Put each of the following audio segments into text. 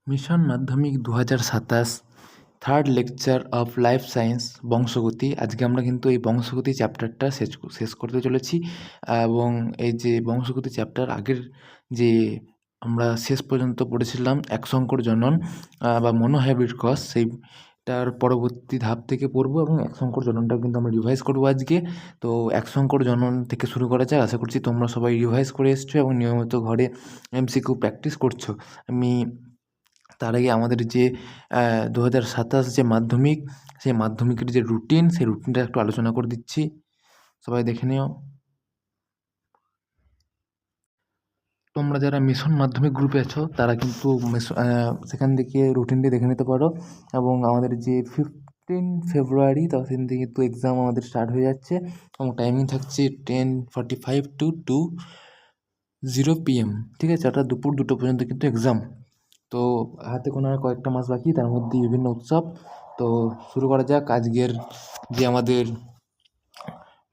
Mission Madhyamik ২০২৭ third lecture of life science বংশগতি। আজকে আমরা কিন্তু এই বংশগতি চ্যাপ্টারটা শেষ করতে চলেছি। এবং এই যে বংশগতি চ্যাপ্টার আগের যে আমরা শেষ পর্যন্ত পড়েছিলাম একশঙ্কর জনন বা মনোহ্যাবিট কজ, সেইটার পরবর্তী ধাপ থেকে পড়বো এবং একশঙ্কর জননটাও কিন্তু আমরা রিভাইজ করবো আজকে। তো একশঙ্কর জনন থেকে শুরু করা যাক। আশা করছি তোমরা সবাই রিভাইজ করে এসছো এবং নিয়মিত ঘরে এমসিকিউ প্র্যাকটিস করছো। আমি তার আগে আমাদের যে ২০২৭ যে মাধ্যমিক, সেই মাধ্যমিকের যে রুটিন, সেই রুটিনটা একটু আলোচনা করে দিচ্ছি, সবাই দেখে নিও। তোমরা যারা মিশন মাধ্যমিক গ্রুপে আছো তারা কিন্তু সেখান থেকে রুটিনটি দেখে নিতে পারো। এবং আমাদের যে 15 ফেব্রুয়ারি তখন থেকে কিন্তু এক্সাম আমাদের স্টার্ট হয়ে যাচ্ছে এবং টাইমিং থাকছে 10:45 to 2:00 PM, ঠিক আছে? অর্থাৎ দুপুর 2টো পর্যন্ত কিন্তু এক্সাম। তো হাতে গোনা আর কয়েকটা মাস বাকি, তার মধ্যে বিভিন্ন উৎসব। তো শুরু করা যাক আজকের যে আমাদের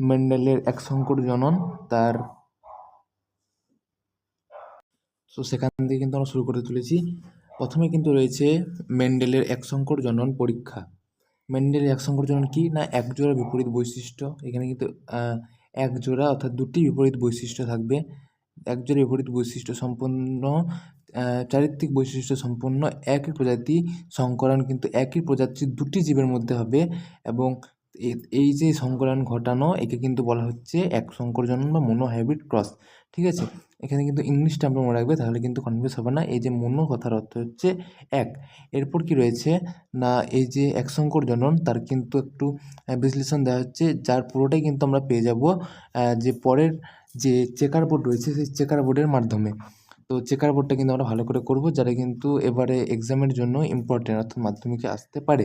মেন্ডেলের একশঙ্কর জনন, তার সেখান থেকে কিন্তু আমরা শুরু করতে চলেছি। প্রথমে কিন্তু রয়েছে মেন্ডেলের একশঙ্কর জনন পরীক্ষা। মেন্ডেলের একশঙ্কর জনন কি না, একজোড়া বিপরীত বৈশিষ্ট্য। এখানে কিন্তু একজোড়া অর্থাৎ দুটি বিপরীত বৈশিষ্ট্য থাকবে। একজোড়া বিপরীত বৈশিষ্ট্য সম্পন্ন চারিত্রিক বৈশিষ্ট্য সম্পন্ন একই প্রজাতি সংকরণ কিন্তু একই প্রজাতির দুটি জীবের মধ্যে হবে। এবং এই যে সংকরণ ঘটানো, একে কিন্তু বলা হচ্ছে একশঙ্কর জনন বা মনোহ্যাবিট ক্রস, ঠিক আছে? এখানে কিন্তু ইংলিশটা আমরা মনে রাখবে, তাহলে কিন্তু কনফিউজ হবে না। এই যে মনো কথার অর্থ হচ্ছে এক। এরপর কি রয়েছে না, এই যে একশঙ্কর জনন তার কিন্তু একটু বিশ্লেষণ দেওয়া হচ্ছে, যার পুরোটাই কিন্তু আমরা পেয়ে যাব যে পরের যে চেকার বোর্ড রয়েছে সেই চেকার বোর্ডের মাধ্যমে। তো চেকার বোর্ডটা কিন্তু আমরা ভালো করে করব, যারা কিন্তু এবারে এক্সামের জন্য ইম্পর্টেন্ট অর্থাৎ মাধ্যমিকে আসতে পারে।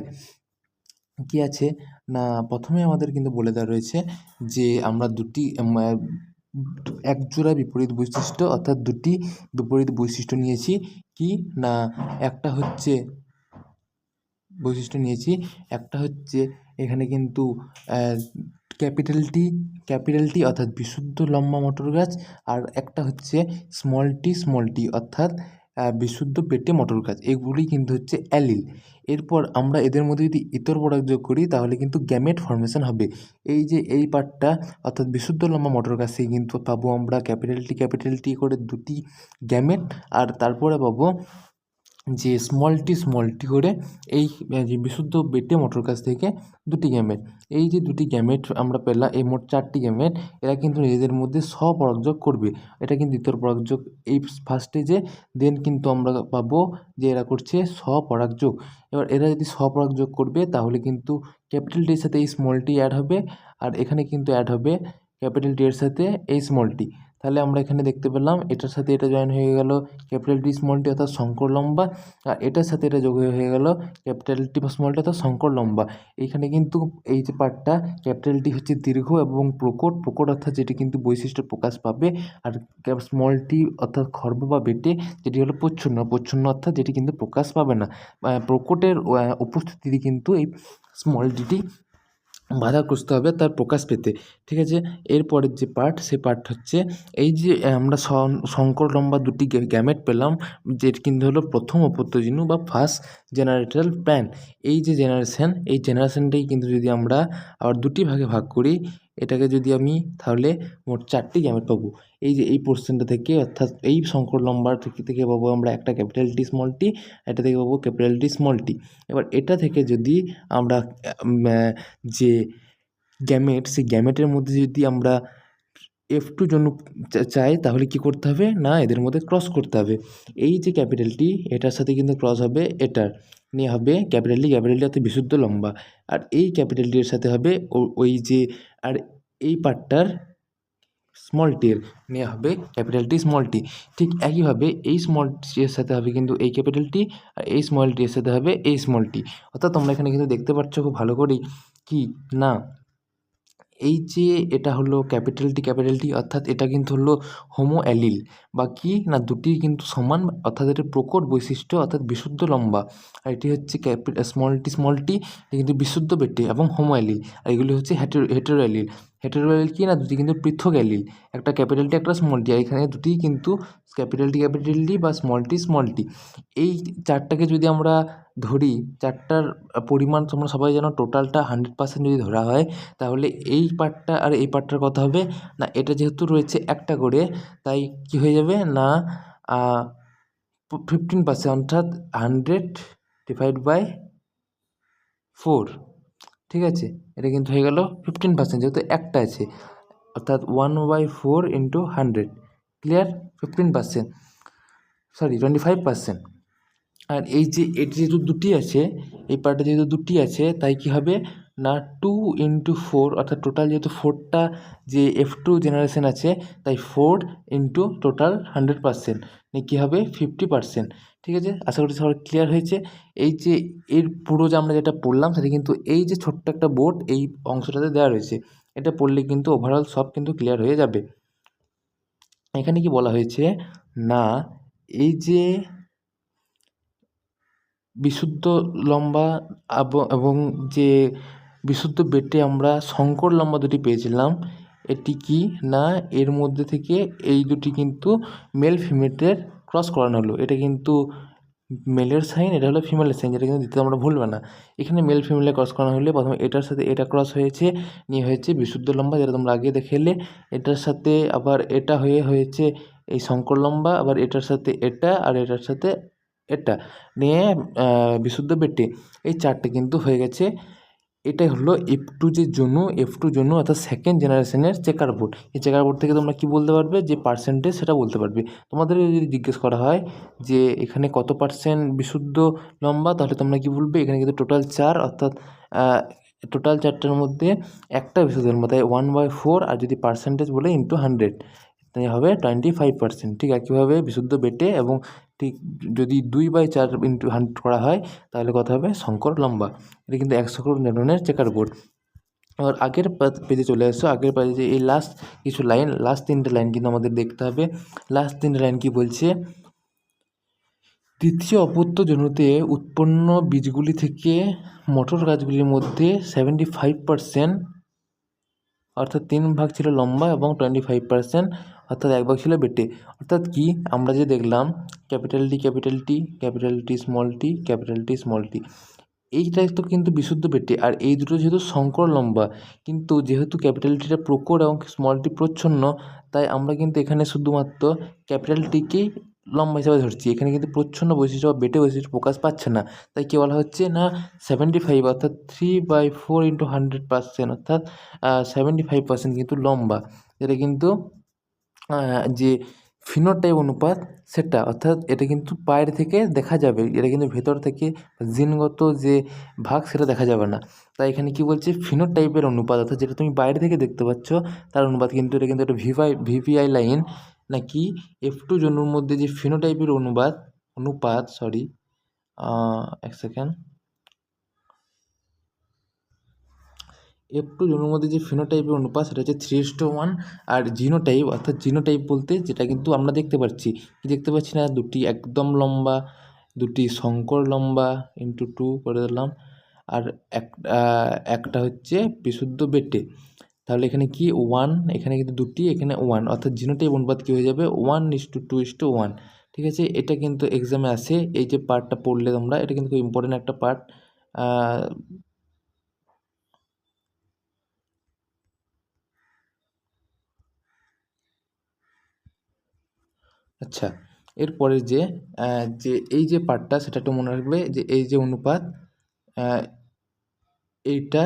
কি আছে না, প্রথমে আমাদের কিন্তু বলে দেওয়া রয়েছে যে আমরা দুটি একজোড়া বিপরীত বৈশিষ্ট্য অর্থাৎ দুটি বিপরীত বৈশিষ্ট্য নিয়েছি। কি না, একটা হচ্ছে বৈশিষ্ট্য নিয়েছি, একটা হচ্ছে এখানে কিন্তু ক্যাপিটাল টি অর্থাৎ বিশুদ্ধ লম্বা মটর গাছ, আর একটা হচ্ছে স্মল টি অর্থাৎ বিশুদ্ধ পেটে মটর গাছ। এগুলি কিন্তু হচ্ছে অ্যালিল। এরপর আমরা এদের মধ্যে যদি ইতর প্রোডাক্ট যোগ করি তাহলে কিন্তু গ্যামেট ফর্মেশন হবে। এই যে এই পার্টটা অর্থাৎ বিশুদ্ধ লম্বা মটর গাছ, সেই কিন্তু পাবো আমরা ক্যাপিটাল টি করে দুটি গ্যামেট, আর তারপরে পাবো যে স্মল টি করে এই যে বিশুদ্ধ বেটে মটর গাছ থেকে দুটি গ্যামেট। এই যে দুটি গ্যামেট আমরা পেলাম, এই মোট 4টি গ্যামেট, এরা কিন্তু নিজেদের মধ্যে স্বপরাগযোগ করবে। এটা কিন্তু ইতর পরাগযোগ এই ফার্স্ট স্টেজে। দেন কিন্তু আমরা পাবো যে এরা করছে স্বপরাগযোগ। এবার এরা যদি স্বপরাগযোগ করবে তাহলে কিন্তু ক্যাপিটাল টির সাথে এই স্মল টি অ্যাড হবে, আর এখানে কিন্তু অ্যাড হবে ক্যাপিটাল টি এর সাথে এই স্মল টি। তাহলে আমরা এখানে দেখতে পেলাম এটার সাথে এটা জয়েন হয়ে গেল ক্যাপিটাল টি স্মল টি অর্থাৎ শঙ্কর লম্বা, আর এটার সাথে এটা যোগ হয়ে গেল ক্যাপিটাল টি বা স্মল টি অর্থাৎ শঙ্কর লম্বা। এইখানে কিন্তু এই যে পার্টটা ক্যাপিটাল টি হচ্ছে দীর্ঘ এবং প্রকট অর্থাৎ যেটি কিন্তু বৈশিষ্ট্য প্রকাশ পাবে, আর স্মল টি অর্থাৎ খর্ব বা বেটে যেটি হলো প্রচ্ছন্ন অর্থাৎ যেটি কিন্তু প্রকাশ পাবে না। প্রকটের উপস্থিতি কিন্তু এই স্মল টিটি বাধাগ্রস্ত হবে তার প্রকাশ পেতে, ঠিক আছে? এরপরের যে পার্ট, সে পার্ট হচ্ছে এই যে আমরা শঙ্কর লম্বা দুটি গ্যামেট পেলাম, যেটি কিন্তু হলো প্রথম অপত্যজিনু বা ফার্স্ট জেনারেটাল প্ল্যান। এই যে এই জেনারেশনটাই কিন্তু যদি আমরা আবার দুটি ভাগে ভাগ করি, এটাকে যদি আমি, তাহলে মোট 4টি গ্যামেট পাবো। এই যে এই পোর্শনটা থেকে অর্থাৎ এই শঙ্কর লম্বার থেকে পাবো আমরা একটা ক্যাপিটাল টি স্মল টি, এটা থেকে পাবো ক্যাপিটাল টি স্মল টি। এবার এটা থেকে যদি আমরা যে গ্যামেট, সেই গ্যামেটের মধ্যে যদি আমরা F2 জন্য চাই তাহলে কি করতে হবে না, এদের মধ্যে ক্রস করতে হবে। এই যে ক্যাপিটাল টি, এটার সাথে কিন্তু ক্রস হবে, এটার নিয়ে হবে ক্যাপিটাল টি অর্থাৎ বিশুদ্ধ লম্বা, আর এই ক্যাপিটাল টি এর সাথে হবে ওই যে, আর এই পার্টটার স্মল টি এর নিয়ে হবে ক্যাপিটাল টি স্মল টি। ঠিক একইভাবে এই স্মল টি এর সাথে হবে কিন্তু এই ক্যাপিটাল টি, আর এই স্মল টি এর সাথে হবে এই স্মল টি। অর্থাৎ তোমরা এখানে কিন্তু দেখতে পাচ্ছ খুব ভালো করেই কি না, এই যে এটা হলো ক্যাপিটাল টি অর্থাৎ এটা কিন্তু হলো হোমো অ্যালিল, বা কি না দুটি কিন্তু সমান অর্থাৎ এটা প্রকট বৈশিষ্ট্য অর্থাৎ বিশুদ্ধ লম্বা, আর এটি হচ্ছে স্মল টি এটা কিন্তু বিশুদ্ধ বেটে এবং হোমো অ্যালিল, আর এগুলি হচ্ছে হেটেরো অ্যালিল। হেটেরো কি না, দুটি কিন্তু পৃথক অ্যালিল, একটা ক্যাপিটাল টি একটা স্মল টি, আর এখানে দুটি কিন্তু ক্যাপিটাল টি বা স্মল টি। এই চারটাকে যদি আমরা ধরি, চারটার পরিমাণ তোমরা সবাই জানো, টোটালটা 100% যদি ধরা হয়, তাহলে এই পার্টটা আর এই পার্টটার কথা হবে না, এটা যেহেতু রয়েছে একটা করে, তাই কি হয়ে যাবে না 15%, অর্থাৎ 100/4, ঠিক আছে। এটা কিন্তু হয়ে গেল 15%, যেহেতু একটা আছে, অর্থাৎ 1/4 ইন্টু 100, ক্লিয়ার, 15%, সরি 25%। আর এই যে এটি যেহেতু দুটি আছে, এই পার্টটা যেহেতু দুটি আছে, তাই কি হবে না 2/4, অর্থাৎ টোটাল যেহেতু 4টা যে F2 জেনারেশন আছে, তাই 4 ইন্টু টোটাল 100% কী হবে 50%, ঠিক আছে। আশা করি সবার ক্লিয়ার হয়েছে। এই যে এর পুরো যে আমরা যেটা পড়লাম, সেটা কিন্তু এই যে ছোট্ট একটা বোর্ড এই অংশটাতে দেওয়া রয়েছে, এটা পড়লে কিন্তু ওভারঅল সব কিন্তু ক্লিয়ার হয়ে যাবে। এখানে কি বলা হয়েছে না, এই যে বিশুদ্ধ লম্বা এবং যে বিশুদ্ধ বেটে আমরা সংকর লম্বা দুটি পেয়েছিলাম, এটি কি না এর মধ্যে থেকে এই দুটি কিন্তু মেল ফিমেলের ক্রস করানো হলো। এটা কিন্তু মেলের সাইন, এটা হলো ফিমেলের সাইন, যেটা কিন্তু দিতে আমরা ভুলবে না। এখানে মেল ফিমেলে ক্রস করানো হলে প্রথমে এটার সাথে এটা ক্রস হয়েছে, নিয়ে হয়েছে বিশুদ্ধ লম্বা, যেটা তোমরা আগে দেখে এলে। এটার সাথে আবার এটা হয়েছে এই সংকর লম্বা, আবার এটার সাথে এটা, আর এটার সাথে এটা নিয়ে বিশুদ্ধ বেটে, এই চারটে কিন্তু হয়ে গেছে। এটাই হলো F2 জন্য অর্থাৎ সেকেন্ড জেনারেশনের চেকার বোর্ড। এই চেকার বোর্ড থেকে তোমরা কী বলতে পারবে, যে পার্সেন্টেজ সেটা বলতে পারবে। তোমাদের যদি জিজ্ঞেস করা হয় যে এখানে কত পার্সেন্ট বিশুদ্ধ লম্বা, তাহলে তোমরা কী বলবে, এখানে কিন্তু টোটাল 4, অর্থাৎ টোটাল 4টার মধ্যে একটা বিশুদ্ধ লম্বা, তাই 1/4, আর যদি পার্সেন্টেজ বলে ইন্টু 100, তাই হবে 25%। ঠিক একইভাবে বিশুদ্ধ বেটে, এবং ঠিক যদি 2/4 ইন্টু 100 করা হয়, তাহলে কথা হবে সংকর লম্বা। এটা কিন্তু 100 ধরনের চেকার বোর্ড। এবার আগের পেজে চলে আসছো, আগের পেজে এই লাস্ট কিছু লাইন, লাস্ট 3টে লাইন কিন্তু আমাদের দেখতে হবে। লাস্ট 3টে লাইন কি বলছে, তৃতীয় অপত্য জনুতে উৎপন্ন বীজগুলি থেকে মটর গাছগুলির মধ্যে 75%, অর্থাৎ 3 ভাগ ছিল লম্বা, এবং 25%, অর্থাৎ 1 ভাগ ছিল বেটে। অর্থাৎ কি আমরা যে দেখলাম ক্যাপিটাল টি স্মল টি, এইটাই তো কিন্তু বিশুদ্ধ বেটে, আর এই দুটো যেহেতু সংকর লম্বা, কিন্তু যেহেতু ক্যাপিটাল টিটা প্রকট এবং স্মল টি প্রচ্ছন্ন, তাই আমরা কিন্তু এখানে শুধুমাত্র ক্যাপিটাল টিকেই লম্বা হিসাবে ধরছি। এখানে কিন্তু প্রচ্ছন্ন বৈশিষ্ট্য বা বেটে বৈশিষ্ট্য প্রকাশ পাচ্ছে না, তাই কী বলা হচ্ছে না 75, অর্থাৎ 3/4 ইন্টু 100%, অর্থাৎ 75% কিন্তু লম্বা। এটা কিন্তু যে ফিনোটাইপ অনুপাত সেটা, অর্থাৎ এটা কিন্তু বাইরে থেকে দেখা যাবে, এটা কিন্তু ভেতর থেকে জিনগত যে ভাগ সেটা দেখা যাবে না। তাই এখানে কি বলছে, ফিনোটাইপের অনুপাত, অর্থাৎ যেটা তুমি বাইরে থেকে দেখতে পাচ্ছ তার অনুপাত, কিন্তু এটা কিন্তু একটা ভিপিআই লাইন, নাকি F2 জন্যর মধ্যে যে ফিনোটাইপের অনুপাত সরি এক সেকেন্ড, F2 জন্যর মধ্যে যে ফিনোটাইপের অনুপাত সেটা হচ্ছে 3:1। আর জিনোটাইপ, অর্থাৎ জিনোটাইপ বলতে যেটা কিন্তু আমরা দেখতে পাচ্ছি, কি দেখতে পাচ্ছি না, দুটি একদম লম্বা, দুটি সংকর লম্বা ইন্টু 2 করে দিলাম, আর একটা হচ্ছে বিশুদ্ধ বেটে। তাহলে এখানে কি 1, এখানে কিন্তু দুটি, এখানে 1, অর্থাৎ জিনোটাইপ অনুপাত কী হয়ে যাবে 1:2:1, ঠিক আছে। এটা কিন্তু এক্সামে আসে, এই যে পার্টটা পড়লে তোমরা, এটা কিন্তু খুব ইম্পর্টেন্ট একটা পার্ট। আচ্ছা, এরপরে যে এই যে পার্টটা, সেটা একটু মনে রাখবে, যে এই যে অনুপাত, এইটা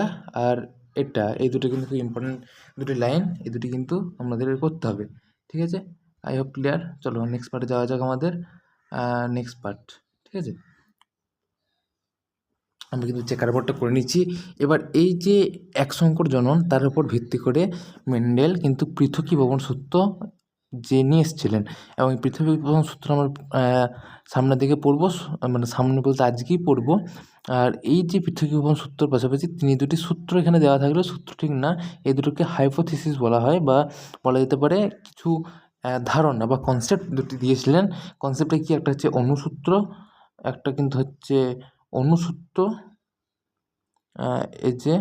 আর এটা, এই দুটো কিন্তু খুব ইম্পর্টেন্ট দুটি লাইন, এই দুটি কিন্তু আমাদের করতে হবে, ঠিক আছে। I hope clear. চলো নেক্সট পার্টে যাওয়া যাক, আমাদের নেক্সট পার্ট, ঠিক আছে। আমরা কিন্তু চেকার বোর্ডটা করে নিচ্ছি। এবার এই যে এক সংকর জনন, তার উপর ভিত্তি করে মেন্ডেল কিন্তু পৃথকীভবন সূত্র যে নিয়ে এসেছিলেন, এবং এই পৃথকীভবন সূত্র আমরা সামনের দিকে পড়বো, মানে সামনে বলতে আজকেই পড়বো। আর এই যে পৃথকীভবন সূত্রর পাশাপাশি তিনি দুটি সূত্র এখানে দেওয়া থাকলেও সূত্র ঠিক না, এই দুটোকে হাইপোথিসিস বলা হয়, বা বলা যেতে পারে কিছু ধারণা বা কনসেপ্ট দুটি দিয়েছিলেন। কনসেপ্টটা কি, একটা হচ্ছে অনুসূত্র, একটা কিন্তু হচ্ছে অনুসূত্র, এই যে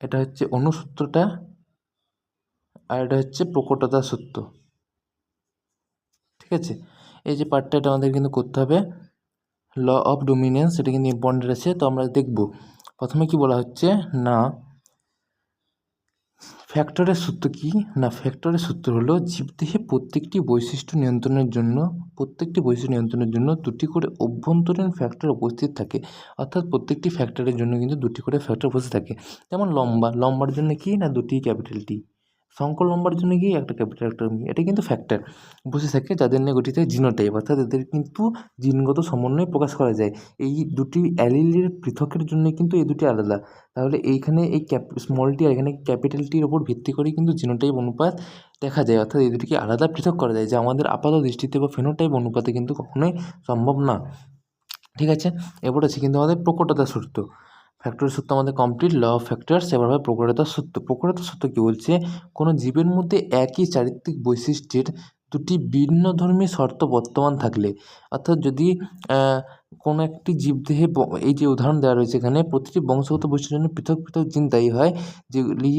এটা হচ্ছে অনুসূত্রটা, আর এটা হচ্ছে প্রকটতার সূত্র। ঠিক আছে, এই যে পার্টটা এটা আমাদের কিন্তু করতে হবে। ল অফ ডোমিনেন্স এটা কিন্তু ইম্পর্টেন্ট আছে, তো আমরা দেখব। প্রথমে কি বলা হচ্ছে না, ফ্যাক্টরের সূত্র কি না, ফ্যাক্টরের সূত্র হলো জীবদেহে প্রত্যেকটি বৈশিষ্ট্য নিয়ন্ত্রণের জন্য দুটি করে অভ্যন্তরীণ ফ্যাক্টর উপস্থিত থাকে। অর্থাৎ প্রত্যেকটি ফ্যাক্টরের জন্য কিন্তু দুটি করে ফ্যাক্টর উপস্থিত থাকে। যেমন লম্বার জন্য কি না, দুটি ক্যাপিটাল টি। সংকর লম্বার জন্য কি, একটা ক্যাপিটাল একটা মি। এটা কিন্তু ফ্যাক্টর বসে থাকে, যাদের নিয়ে গঠিত জিনোটাইপ, অর্থাৎ এদের কিন্তু জিনগত সমন্বয় প্রকাশ করা যায়। এই দুটি অ্যালিলের পৃথকের জন্য কিন্তু এই দুটি আলাদা। তাহলে এইখানে এই স্মলটি আর এখানে ক্যাপিটালটির ওপর ভিত্তি করেই কিন্তু জিনোটাইপ অনুপাত দেখা যায়, অর্থাৎ এই দুটিকে আলাদা পৃথক করা যায়, যা আমাদের আপাত দৃষ্টিতে বা ফেনোটাইপ অনুপাতে কিন্তু কখনোই সম্ভব না। ঠিক আছে, এরপর আছে কিন্তু আমাদের প্রকটতার সূত্র। ফ্যাক্টরের সূত্র আমাদের কমপ্লিট। ল অফ ফ্যাক্টরস, এবার হবে প্রকটতার সূত্র। প্রকটতার সূত্র কী বলছে, কোনো জীবের মধ্যে একই চারিত্রিক বৈশিষ্ট্যের দুটি ভিন্নধর্মী শর্ত বর্তমান থাকলে, অর্থাৎ যদি কোনো একটি জীবদেহে এই যে উদাহরণ দেওয়া রয়েছে এখানে, প্রতিটি বংশগত বৈশিষ্ট্যের জন্য পৃথক পৃথক জিন দায়ী হয়, যেগুলি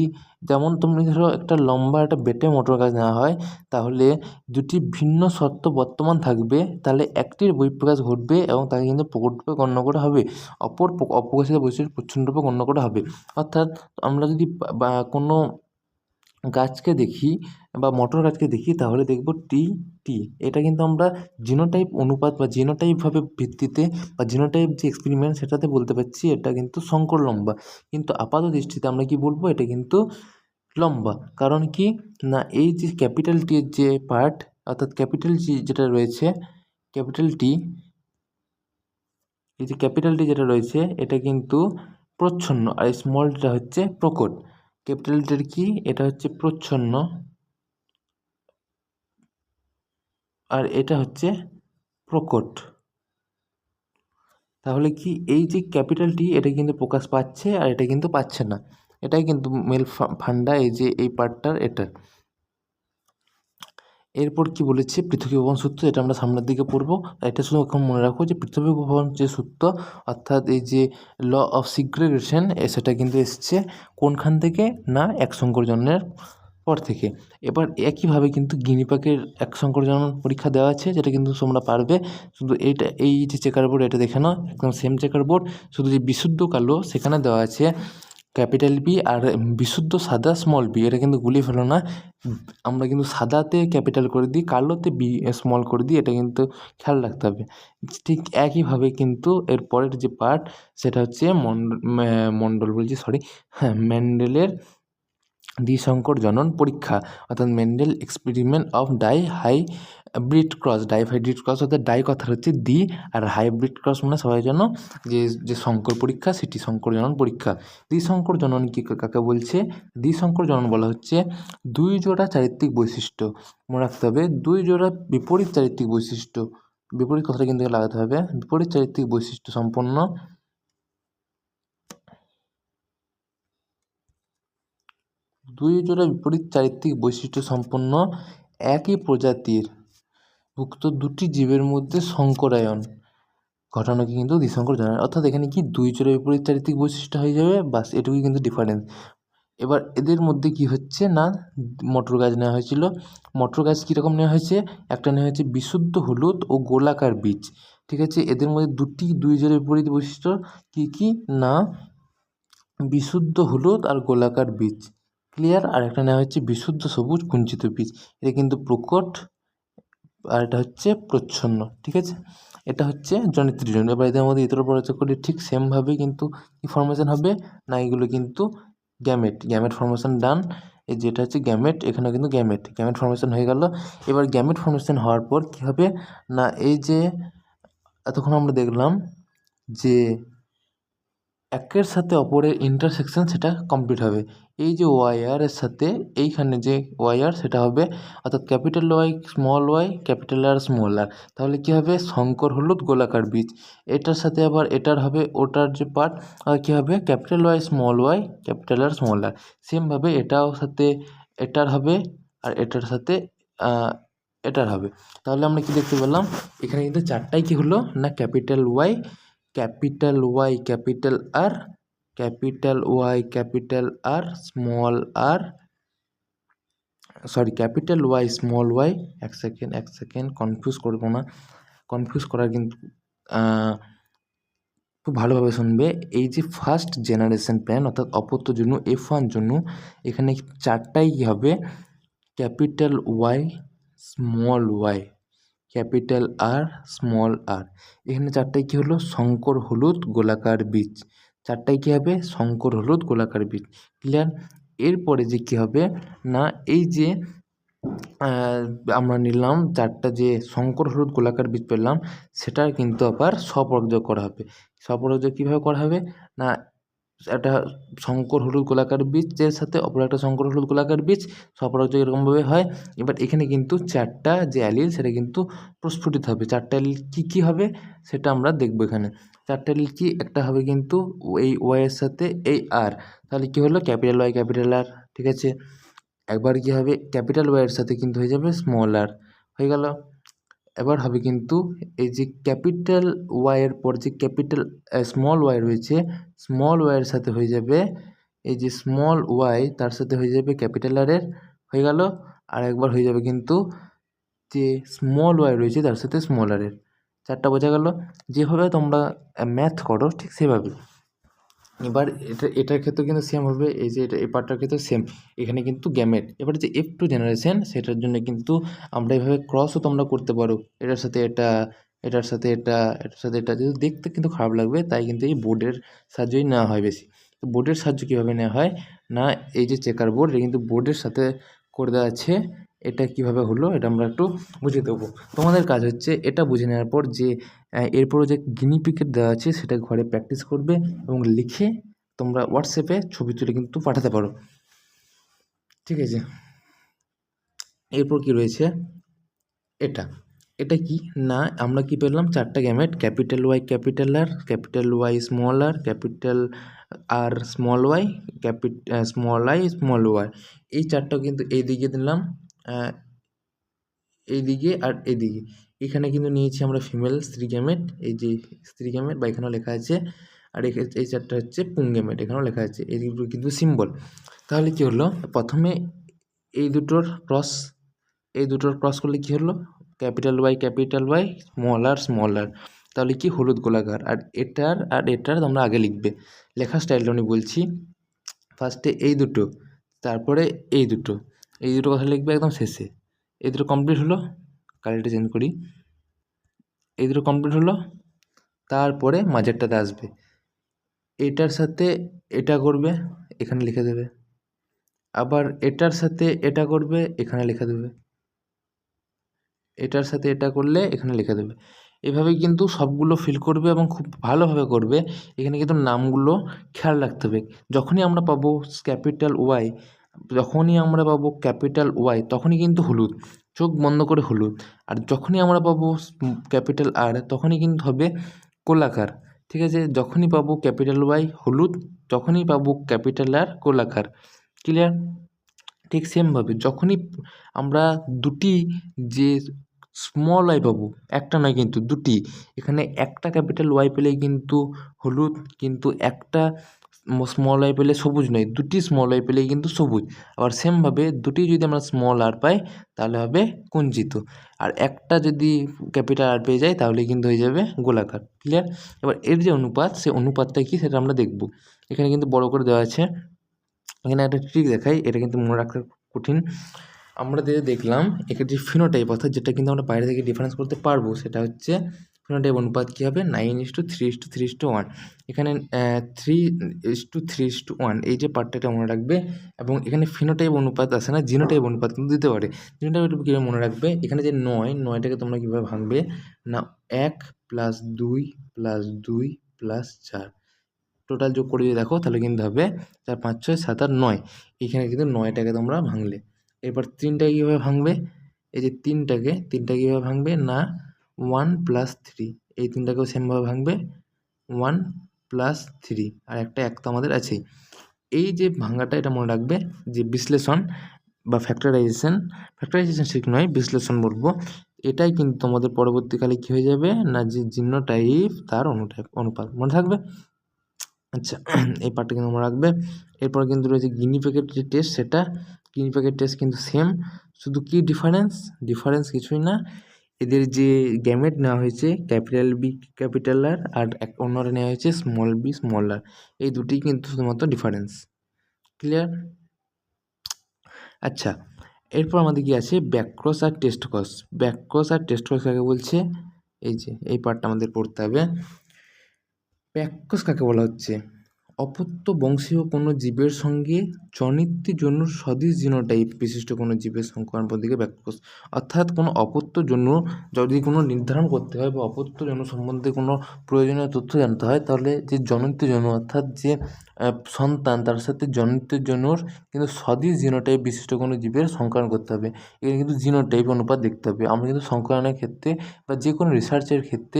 যেমন তুমি ধরো একটা লম্বা একটা বেটে মোটর গাছ নেওয়া হয়, তাহলে দুটি ভিন্ন শর্ত বর্তমান থাকবে, তাহলে একটির বহিঃপ্রকাশ ঘটবে এবং তাকে কিন্তু প্রকটরূপে গণ্য করা হবে, অপ্রকাশিত বৈশিষ্ট্য প্রচ্ছন্নরূপে গণ্য করা হবে। অর্থাৎ আমরা যদি বা কোনো গাছকে দেখি বা মটর গাছকে দেখি, তাহলে দেখব টি টি, এটা কিন্তু আমরা জিনোটাইপ অনুপাত বা জিনোটাইপভাবে ভিত্তিতে বা জিনোটাইপ যে এক্সপেরিমেন্ট সেটাতে বলতে পারছি এটা কিন্তু সংকর লম্বা, কিন্তু আপাত দৃষ্টিতে আমরা কি বলবো, এটা কিন্তু লম্বা। কারণ কি না, এই যে ক্যাপিটাল টি এর যে পার্ট, অর্থাৎ ক্যাপিটাল জি যেটা রয়েছে, ক্যাপিটাল টি, এই যে ক্যাপিটাল টি যেটা রয়েছে এটা কিন্তু প্রচ্ছন্ন, আর স্মলটা হচ্ছে প্রকট। ক্যাপিটাল টির কি, এটা হচ্ছে প্রচ্ছন্ন, আর এটা হচ্ছে প্রকট। তাহলে কি, এই যে ক্যাপিটাল টি এটা কিন্তু প্রকাশ পাচ্ছে আর এটা কিন্তু পাচ্ছে না, এটাই কিন্তু মেল ফান্ডা এই যে এই পার্টটার এটা। এরপর কি বলেছে, পৃথকীভবন সূত্র, এটা আমরা সামনের দিকে পড়বো। এটা শুধু এখন মনে রাখো যে পৃথকীভবন যে সূত্র, অর্থাৎ এই যে ল অফ সিগ্রেগেশন, সেটা কিন্তু এসছে কোনখান থেকে না, এক সংকর জন্মের পর থেকে। এবার একইভাবে কিন্তু গিনিপাকের এক সংকর জন্ম পরীক্ষা দেওয়া আছে, যেটা কিন্তু তোমরা পারবে। শুধু এইটা, এই যে চেকার বোর্ড এটা দেখে নাও, একদম সেম চেকার বোর্ড, শুধু যে বিশুদ্ধ কালো সেখানে দেওয়া আছে ক্যাপিটাল বি, আর বিশুদ্ধ সাদা স্মল বি, এটা কিন্তু গুলিয়ে ফেলো না। আমরা কিন্তু সাদাতে ক্যাপিটাল করে দিই, কালোতে বি স্মল করে দিই, এটা কিন্তু খেয়াল রাখতে হবে। ঠিক একইভাবে কিন্তু এর পরের যে পার্ট, সেটা হচ্ছে মণ্ডল বলছি, সরি, হ্যাঁ, মেন্ডেলের দ্বিসংকর জনন পরীক্ষা, অর্থাৎ Mendel experiment of hybrid cross. Hybrid cross অর্থাৎ ডাই কথা হচ্ছে দ্বি, আর হাইব্রিড ক্রস মানে সবাই জানো যে সংকর পরীক্ষা, সেটি সংকর জনন পরীক্ষা। দ্বিসংকর জনন কি কাকে বলছে, দ্বিসংকর জনন বলা হচ্ছে দুই জোড়া চারিত্রিক বৈশিষ্ট্য, মনে রাখতে হবে দুই জোড়া বিপরীত চারিত্রিক বৈশিষ্ট্য, বিপরীত কথাটা কিন্তু লাগাতে হবে, বিপরীত চারিত্রিক বৈশিষ্ট্য সম্পন্ন দুই জোড়া বিপরীত চারিত্রিক বৈশিষ্ট্য সম্পন্ন একই প্রজাতির ভুক্ত দুটি জীবের মধ্যে সংকরায়ন ঘটানোকে কিন্তু দ্বিসংকর জনন। অর্থাৎ এখানে কি, দুই জোড়া বিপরীত চারিত্রিক বৈশিষ্ট্য হয়ে যাবে, বাস এটুকুই কিন্তু ডিফারেন্স। এবার এদের মধ্যে কি হচ্ছে না, মটর গাছ নেওয়া হয়েছিল। মটর গাছ কীরকম নেওয়া হয়েছে, একটা নেওয়া হয়েছে বিশুদ্ধ হলুদ ও গোলাকার বীজ। ঠিক আছে, এদের মধ্যে দুই জোড়া বিপরীত বৈশিষ্ট্য কি কি না, বিশুদ্ধ হলুদ আর গোলাকার বীজ, ক্লিয়ার। আর একটা নেওয়া হচ্ছে বিশুদ্ধ সবুজ কুঞ্চিত বীজ, এটা কিন্তু প্রকট আর এটা হচ্ছে প্রচ্ছন্ন। ঠিক আছে, এটা হচ্ছে জনিত্রী জন্য। এবার এদের মধ্যে ইতর পরাচয় করলে ঠিক সেমভাবে কিন্তু কী ফর্মেশন হবে না, এগুলো কিন্তু গ্যামেট ফর্মেশন ডান। এই যেটা হচ্ছে গ্যামেট, এখানেও কিন্তু গ্যামেট ফর্মেশন হয়ে গেল। এবার গ্যামেট ফর্মেশন হওয়ার পর কী হবে না, এই যে এতক্ষণ আমরা দেখলাম যে একের সাথে অপরের ইন্টারসেকশন, সেটা কমপ্লিট হবে। এই যে ওয়াই এর সাথে এইখানে যে ওয়াই আর, সেটা হবে অর্থাৎ capital Y small Y, capital R small R. তাহলে কী হবে, শঙ্কর হলুদ গোলাকার বীজ। এটার সাথে আবার এটার হবে ওটার যে পার্ট, আর কী হবে, capital Y small Y, capital R small R. সেমভাবে এটাও সাথে এটার হবে, আর এটার সাথে এটার হবে। তাহলে আমরা কি দেখতে পেলাম, এখানে কিন্তু চারটাই কি হলো না, capital Y, capital R capital Y capital R small R, sorry capital Y small Y, এক সেকেন্ড কনফিউজ করবো না, কনফিউজ করার কিন্তু খুব ভালোভাবে শুনবে। এই যে ফার্স্ট জেনারেশন প্ল্যান অর্থাৎ অপত্য জন্য F1 জন্য এখানে চারটাই কী হবে, capital Y small Y capital R small R. এখানে চারটাই কী হলো, শঙ্কর হলুদ গোলাকার বীজ, চারটাই কী হবে, শঙ্কর হলুদ গোলাকার বীজ। ক্লিয়ার? এরপরে যে কী হবে না, এই যে আমরা নিলাম চারটা যে শঙ্কর হলুদ গোলাকার বীজ পেলাম, সেটার কিন্তু আবার স্বপরাগযোগ করা হবে। স্বপরাগযোগ কীভাবে করা হবে না, একটা শঙ্কর হলুদ গোলাকার বীজের সাথে অপর একটা শঙ্কর হলুদ গোলাকার বীজ স্বপরাগযোগ এরকমভাবে হয়। এবার এখানে কিন্তু চারটা যে অ্যালিল সেটা কিন্তু প্রস্ফুটিত হবে। চারটা অ্যালিল কী কী হবে সেটা আমরা দেখব এখানে। চারটা অ্যালিল কি, একটা হবে কিন্তু এই ওয়াইয়ের সাথে এই আর, তাহলে কী হলো, ক্যাপিটাল ওয়াই ক্যাপিটাল আর, ঠিক আছে। একবার কী হবে, ক্যাপিটাল ওয়াইয়ের সাথে কিন্তু হয়ে যাবে স্মল আর, হয়ে গেল। এবার হবে কিন্তু এই যে ক্যাপিটাল ওয়াইয়ের পর যে ক্যাপিটাল স্মল ওয়াই রয়েছে, স্মল ওয়াইয়ের সাথে হয়ে যাবে এই যে স্মল ওয়াই, তার সাথে হয়ে যাবে ক্যাপিটাল আরের, হয়ে গেল। আর একবার হয়ে যাবে কিন্তু যে স্মল ওয়াই রয়েছে তার সাথে স্মল আরের। চারটা বোঝা গেল। যেভাবে তোমরা ম্যাথ করো ঠিক সেভাবে। এবার এটার ক্ষেত্রে কিন্তু সেম হবে, এই যে এই পার্টটার ক্ষেত্রে সেম, এখানে কিন্তু গ্যামেট। এবার যে F2 জেনারেশন সেটার জন্য কিন্তু আমরা এইভাবে ক্রসও তোমরা করতে পারো, এটার সাথে এটা, এটার সাথে এটা, এটার সাথে এটা, যেহেতু দেখতে কিন্তু খারাপ লাগবে তাই কিন্তু এই বোর্ডের সাহায্যই নেওয়া হয় বেশি। তো বোর্ডের সাহায্য কীভাবে নেওয়া হয় না, এই যে চেকার বোর্ড এটা কিন্তু বোর্ডের সাথে করে দেওয়া আছে। এটা কিভাবে হলো এটা আমরা একটু বুঝে দেবো। তোমাদের কাজ হচ্ছে এটা বুঝে নেওয়ার পর যে এরপরও যে গিনিপিকের দেওয়া আছে সেটা ঘরে প্র্যাকটিস করবে এবং লিখে তোমরা হোয়াটসঅ্যাপে ছবি তুলে কিন্তু পাঠাতে পারো, ঠিক আছে। এরপর কি রয়েছে, এটা এটা কি না, আমরা কি পেলাম চারটা gamete, capital Y capital R, capital Y small r, capital R small y, small i small y. এই চারটা কিন্তু এই দিকে দিলাম, এইদিকে আর এইদিকে। এখানে কিন্তু নিয়েছি আমরা ফিমেল স্ত্রী গ্যামেট, এই যে স্ত্রী গ্যামেট বা এখানেও লেখা আছে। আর এই চারটা হচ্ছে পুং গ্যামেট, এখানেও লেখা আছে। এই দুটো কিন্তু সিম্বল। তাহলে কি হলো, প্রথমে এই দুটোর ক্রস করলে কি হলো, ক্যাপিটাল ওয়াই স্মল আর, তাহলে কি হলুদ গোলাকার। আর এটার তোমরা আগে লিখবে, লেখার স্টাইলটা আমি বলছি। ফার্স্টে এই দুটো, তারপরে এই দুটো কথা লিখবে একদম শেষে। এই দুটো কমপ্লিট হলো, কালারটা চেঞ্জ করি, এই দুটো কমপ্লিট হলো, তারপরে মাঝেরটাতে আসবে, এটার সাথে এটা করবে, এখানে লিখে দেবে। আবার এটার সাথে এটা করবে, এখানে লিখে দেবে। এটার সাথে এটা করলে এখানে লিখে দেবে। এভাবে কিন্তু সবগুলো ফিল করবে এবং খুব ভালোভাবে করবে। এখানে কিন্তু নামগুলো খেয়াল রাখতে হবে। যখনই আমরা পাবো ক্যাপিটাল ওয়াই তখনই কিন্তু হলুদ, চোখ বন্ধ করে হলুদ। আর যখনই আমরা পাবো ক্যাপিটাল আর তখনই কিন্তু হবে গোলাকার, ঠিক আছে। যখনই পাবো ক্যাপিটাল ওয়াই হলুদ, যখনই পাবো ক্যাপিটাল আর গোলাকার। ক্লিয়ার? ঠিক সেমভাবে যখনই আমরা দুটি যে স্মল ওয়াই পাবো, একটা নয় কিন্তু দুটি, এখানে একটা ক্যাপিটাল ওয়াই পেলেই কিন্তু হলুদ, কিন্তু একটা স্মল ওয়াই পেলে সবুজ নয়, দুটি স্মল ওয়াই পেলেই কিন্তু সবুজ। আবার সেমভাবে দুটি যদি আমরা স্মল আর পাই তাহলে হবে কুঞ্চিত, আর একটা যদি ক্যাপিটাল আর পেয়ে যাই তাহলে কিন্তু হয়ে যাবে গোলাকার। ক্লিয়ার? এবার এর যে অনুপাত, সেই অনুপাতটা কী সেটা আমরা দেখব। এখানে কিন্তু বড় করে দেওয়া আছে। এখানে একটা ট্রিক দেখাই, এটা কিন্তু মনে রাখতে কঠিন। আমরা দেখলাম এখানে যে ফিনোটাইপ অর্থাৎ যেটা কিন্তু আমরা বাইরে থেকে ডিফারেন্স করতে পারবো, সেটা হচ্ছে ফিনোটাইপ অনুপাত কী হবে 9:3:3:1। এখানে 3:3:1 এই যে পার্টটা এটা মনে রাখবে। এবং এখানে ফিনোটাইপ অনুপাত আসে না, জিনোটাইপ অনুপাত কিন্তু দিতে পারে। জিনোটাইপ কীভাবে মনে রাখবে, এখানে যে 9টাকে তোমরা কীভাবে ভাঙবে না, 1 + 2 + 2 + 4 টোটাল যোগ করে যদি দেখো তাহলে কিন্তু হবে 4 5 6 7 8 9। এখানে কিন্তু 9টাকে তোমরা ভাঙলে। এবার 3টাকে কীভাবে ভাঙবে, এই যে তিনটাকে কীভাবে ভাঙবে না 1 + 3, এই 3টাকেও সেমভাবে ভাঙবে 1 + 3, আর একটা 1 তো আমাদের আছেই। এই যে ভাঙাটা এটা মনে রাখবে যে বিশ্লেষণ বা ফ্যাক্টরাইজেশন ঠিক নয়, বিশ্লেষণ বলবো। এটাই কিন্তু তোমাদের পরবর্তীকালে কী হয়ে যাবে না, যে জিনোটাইপ তার অনুপাত মনে থাকবে। আচ্ছা, এই পার্টটা কিন্তু মনে রাখবে। এরপর কিন্তু রয়েছে গিনিপিগের যে টেস্ট, সেটা গিনিপিগের টেস্ট কিন্তু সেম, শুধু কি ডিফারেন্স কিছুই না, এদের যে গ্যামেট নেওয়া হয়েছে ক্যাপিটাল বি ক্যাপিটাল আর অন্যরা নেওয়া হয়েছে স্মল বি স্মল আর, এই দুটি কিন্তু শুধুমাত্র ডিফারেন্স। ক্লিয়ার? আচ্ছা, এরপর আমাদের কি আছে, ব্যাকক্রস আর টেস্ট ক্রস। ব্যাকক্রস আর টেস্ট ক্রস কাকে বলছে, এই যে এই পার্টটা আমাদের পড়তে হবে। ব্যাকক্রস কাকে বলা হচ্ছে, অপত্য বংশীয় কোনো জীবের সঙ্গে জনিত্রি জন্য সদৃশ জিনোটাইপ বিশিষ্ট কোনো জীবের সংকরণ পদ্ধতিকে ব্যাকক্রস। অর্থাৎ কোনো অপত্য জন্য যদি কোনো নির্ধারণ করতে হয় বা অপত্য জন্য সম্বন্ধে কোনো প্রয়োজনীয় তথ্য জানতে হয়, তাহলে যে জনিত্র জন্য অর্থাৎ যে সন্তান তার সাথে জনিত্রের জন্য কিন্তু সদৃশ জিনোটাইপ বিশিষ্ট কোনো জীবের সংকরণ করতে হবে। এখানে কিন্তু জিনোটাইপ অনুপাত দেখতে হবে। আমরা কিন্তু সংকরণের ক্ষেত্রে বা যে কোনো রিসার্চের ক্ষেত্রে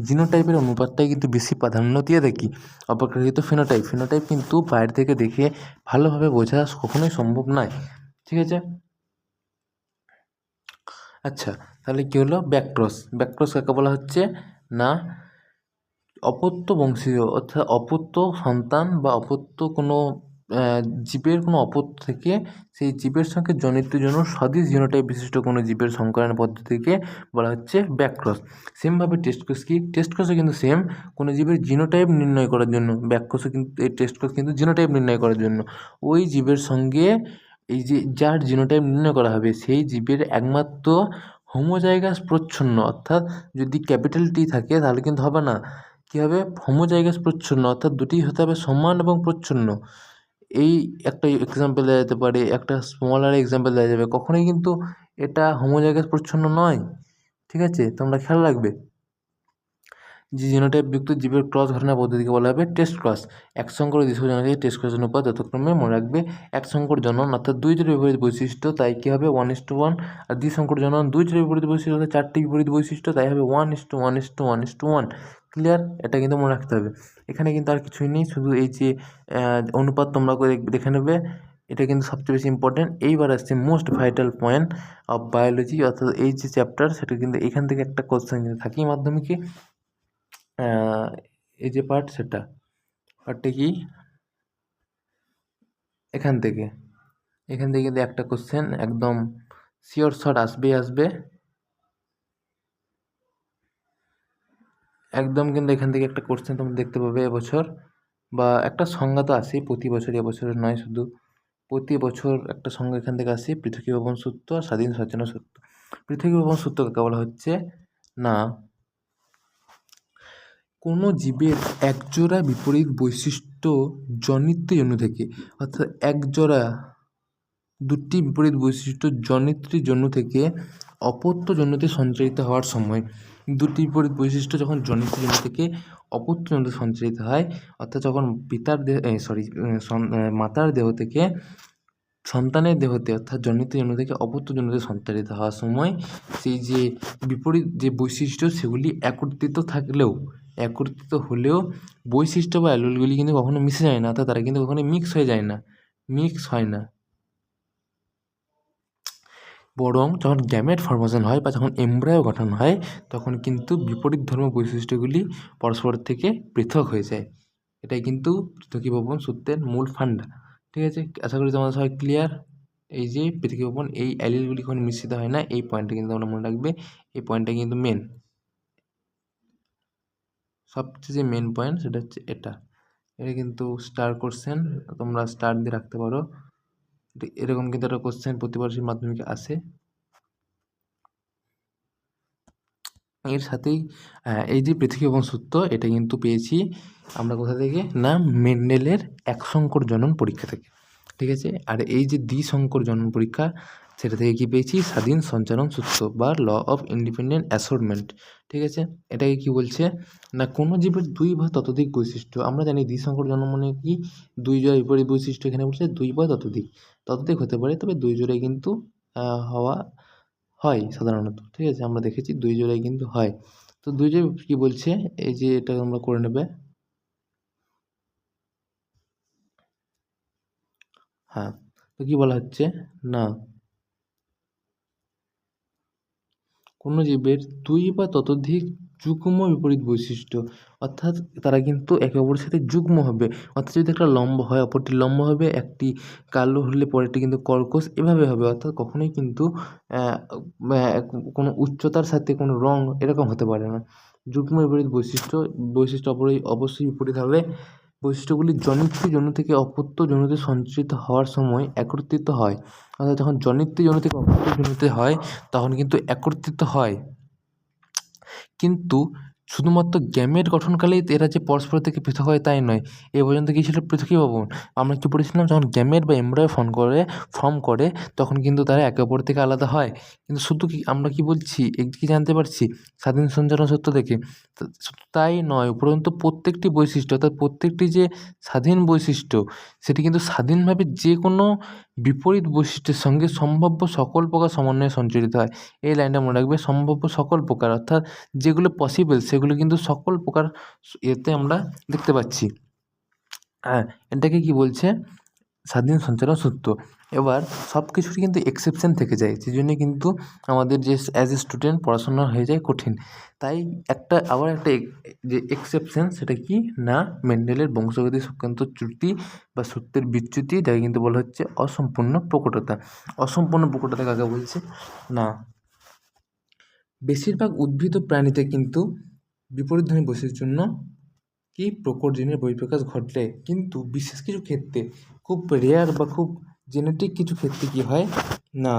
জিনোটাইপের অনুপাতটাই কিন্তু বেশি প্রাধান্য দিয়ে থাকি অপেক্ষাকৃত ফিনোটাইপ। ফিনোটাইপ কিন্তু বাইরে থেকে দেখে ভালোভাবে বোঝা কখনোই সম্ভব নয়। ঠিক আছে? আচ্ছা, তাহলে কী হলো ব্যাকক্রস। ব্যাকক্রস কাকে বলা হচ্ছে না, অপত্য বংশীয় অর্থাৎ অপত্য সন্তান বা অপত্য কোনো জীবের কোনো অপত্য থেকে সেই জীবের সঙ্গে জনিত্রের জন্য সদৃশ জিনোটাইপ বিশিষ্ট কোনো জীবের সংকরণ পদ্ধতিকে বলা হচ্ছে ব্যাকক্রস। সেমভাবে টেস্ট ক্রস কি, টেস্ট ক্রসও কিন্তু সেম, কোনো জীবের জিনোটাইপ নির্ণয় করার জন্য। ব্যাকক্রসও কিন্তু এই টেস্ট ক্রস কিন্তু জিনোটাইপ নির্ণয় করার জন্য ওই জীবের সঙ্গে এই যে যার জিনোটাইপ নির্ণয় করা হবে সেই জীবের একমাত্র হোমোজাইগাস প্রচ্ছন্ন, অর্থাৎ যদি ক্যাপিটাল টি থাকে তাহলে কিন্তু হবে না, কী হবে, হোমোজাইগাস প্রচ্ছন্ন, অর্থাৎ দুটি হতে হবে সমান এবং প্রচ্ছন্ন। এই একটা এক্সাম্পল দেওয়া যেতে পারে, একটা স্মল আর এক্সাম্পল দেওয়া যাবে, কখনোই কিন্তু এটা হোমোজাইগাস প্রচ্ছন্ন নয়। ঠিক আছে, তোমরা খেয়াল রাখবে। যে জিনোটাইপ যুক্ত জীবের ক্রস ঘটনা পদ্ধতিকে বলা হবে টেস্ট ক্রস। এক সংকর দ্বিসংকর জনন থেকে টেস্ট ক্রস অনুপাত যথাক্রমে মনে রাখবে এক সংকর জনন অর্থাৎ দুই জোড়া বিপরীত বৈশিষ্ট্য, তাই কী হবে 1:1, আর দ্বিসংকর জনন দুই জোড়া বিপরীত বৈশিষ্ট্য অর্থাৎ চারটি বিপরীত বৈশিষ্ট্য, তাই হবে 1:1:1:1। ক্লিয়ার? এটা কিন্তু মনে রাখতে হবে। এখানে কিন্তু আর কিছুই নেই, শুধু এই যে অনুপাত তোমরা করে দেখে নেবে, এটা কিন্তু সবচেয়ে বেশি ইম্পর্টেন্ট। এইবার আসছে most vital point of biology, অর্থাৎ এই যে চ্যাপ্টার, সেটা কিন্তু এখান থেকে একটা কোশ্চেন কিন্তু থাকেই মাধ্যমিকে। এই যে পার্ট, সেটা পার্টটা কি, এখান থেকে কিন্তু একটা কোশ্চেন একদম শিওর শট আসবে একদম, কিন্তু এখান থেকে একটা কোশ্চেন তোমরা দেখতে পাবে এবছর, বা একটা সংজ্ঞা তো আসেই প্রতি বছর, এবছরের নয় শুধু, প্রতি বছর একটা সংজ্ঞা এখান থেকে আসে, পৃথকীভবন সূত্র আর স্বাধীন সচেতন সূত্র। পৃথকীভবন সূত্র কাকে বলা হচ্ছে না, কোনো জীবের একজোড়া বিপরীত বৈশিষ্ট্য জনিত্র জন্য থেকে, অর্থাৎ একজোড়া দুটি বিপরীত বৈশিষ্ট্য জনিত্রীর জন্য থেকে অপত্য জন্যতে সঞ্চারিত হওয়ার সময়, দুটি বিপরীত বৈশিষ্ট্য যখন জনিত্রীর জন্য থেকে অপত্য জন্যতে সঞ্চারিত হয়, অর্থাৎ যখন পিতার দেহ মাতার দেহ থেকে সন্তানের দেহতে অর্থাৎ জনিত জন্য থেকে অপত্য জন্যতে সঞ্চারিত হওয়ার সময় সেই যে বিপরীত যে বৈশিষ্ট্য সেগুলি একত্রিত হলেও বৈশিষ্ট্য বা অ্যালুলগুলি কিন্তু কখনো মিশে যায় না, অর্থাৎ তারা কিন্তু কখনো মিক্স হয় না, বরং যখন গ্যামেট ফর্মেশন হয় বা যখন এমব্রায়ো গঠন হয় তখন কিন্তু বিপরীত ধর্ম বৈশিষ্ট্যগুলি পরস্পর থেকে পৃথক হয়ে যায়। এটাই কিন্তু পৃথকীভবন সূত্রের মূল ফান্ডা। ঠিক আছে, আশা করি তোমাদের সবাই ক্লিয়ার। এই যে পৃথকীভবন, এই অ্যালিলগুলি কখনো মিশ্রিত হয় না, এই পয়েন্টটা কিন্তু তোমরা মনে রাখবে, এই পয়েন্টটা কিন্তু মেন, সবচেয়ে যে মেন পয়েন্ট সেটা হচ্ছে এটা কিন্তু স্টার কোশ্চেন, তোমরা স্টার দিয়ে রাখতে পারো। এরকম কিন্তু একটা কোশ্চেন প্রতিবর্ষের মাধ্যমিকে আসে। এর সাথেই এই যে পৃথকীভবন সূত্র, এটা কিন্তু পেয়েছি আমরা কোথা থেকে না, মেন্ডেলের একসংকর জনন পরীক্ষা থেকে। ঠিক আছে, আর এই যে দ্বিসংকর জনন পরীক্ষা, সেটা থেকে কি পেয়েছি, স্বাধীন সঞ্চারণ সূত্র বা ল অফ ইন্ডিপেন্ডেন্ট অ্যাসর্টমেন্ট। ঠিক আছে, এটাকে কি বলছে না, কোনো জীবের দুই বা ততোধিক বৈশিষ্ট্য, আমরা জানি দ্বিসংকর জনন মানে কি, দুই জোড়া বিপরীত বৈশিষ্ট্য, এখানে বলছে দুই বা ততোধিক হতে পারে, তবে দুই জোড়াই কিন্তু হওয়া হয় সাধারণত। ঠিক আছে, আমরা দেখেছি দুই জোড়াই কিন্তু হয়। তো দুই জোড়া কী বলছে, এই যে এটা তোমরা করে নেবে। হ্যাঁ, তো কী বলা হচ্ছে না, কোনো জীবের দুই বা ততোধিক যুগ্ম বিপরীত বৈশিষ্ট্য, অর্থাৎ তারা কিন্তু একে অপরের সাথে যুগ্ম হবে। অর্থাৎ যদি একটা লম্ব হয় অপরটি লম্ব হবে, একটি কালো হলে পরেরটি কিন্তু কর্কশ, এভাবে হবে। অর্থাৎ কখনোই কিন্তু কোনো উচ্চতার সাথে কোনো রং এরকম হতে পারে না। যুগ্ম বিপরীত বৈশিষ্ট্য অবশ্যই বিপরীত হবে। বৈশিষ্ট্যগুলি জনিত্রী অণু থেকে অপত্য অণুতে সঞ্চারিত হওয়ার সময় একত্রিত হয়। অর্থাৎ যখন জনিত্রী অণু থেকে অপত্য অণুতে হয় তখন কিন্তু একত্রিত হয়। কিন্তু শুধুমাত্র গ্যামেট গঠনকালেই এরা যে পরস্পর থেকে পৃথক হয় তাই নয়। এ পর্যন্ত কী ছিল? পৃথকীভবন। আমরা কি পড়েছিলাম? যখন গ্যামেট বা এমব্রায়ো ফর্ম করে তখন কিন্তু তারা একে অপর থেকে আলাদা হয়। কিন্তু শুধু কি আমরা কি বলছি, কি জানতে পারছি? স্বাধীন সঞ্চালন সূত্র থেকে। শুধু তাই নয়, উপরন্তু প্রত্যেকটি বৈশিষ্ট্য, অর্থাৎ প্রত্যেকটি যে স্বাধীন বৈশিষ্ট্য সেটি কিন্তু স্বাধীনভাবে যে কোনো বিপরীত বৈশিষ্ট্যের সঙ্গে সম্ভাব্য সকল প্রকার সমন্বয়ে সঞ্চারিত হয়। এই লাইনটা মনে রাখবে, সম্ভাব্য সকল প্রকার, অর্থাৎ যেগুলো পসিবল সেগুলো কিন্তু সকল প্রকার এতে আমরা দেখতে পাচ্ছি। হ্যাঁ, এটাকে কি বলছে? স্বাধীন সঞ্চালন সূত্র। এবার সব কিছুরই কিন্তু এক্সেপশন থেকে যায়, সেই জন্যে কিন্তু আমাদের যে অ্যাজ এ স্টুডেন্ট পড়াশোনা হয়ে যায় কঠিন। তাই আবার একটা যে এক্সেপশন, সেটা কি না, মেন্ডেলের বংশগতি সংক্রান্ত ত্রুটি বা সত্যের বিচ্যুতি, যাকে কিন্তু বলা হচ্ছে অসম্পূর্ণ প্রকটতা। অসম্পূর্ণ প্রকটতা কাকে বলছে? না, বেশিরভাগ উদ্ভিদ ও প্রাণীতে কিন্তু বিপরীতধর্মী বৈশিষ্ট্যের জন্য কি প্রকট জিনের বহিঃপ্রকাশ ঘটলে, কিন্তু বিশেষ কিছু ক্ষেত্রে, খুব রেয়ার বা খুব জেনেটিক কিছু ক্ষেত্রে কি হয় না,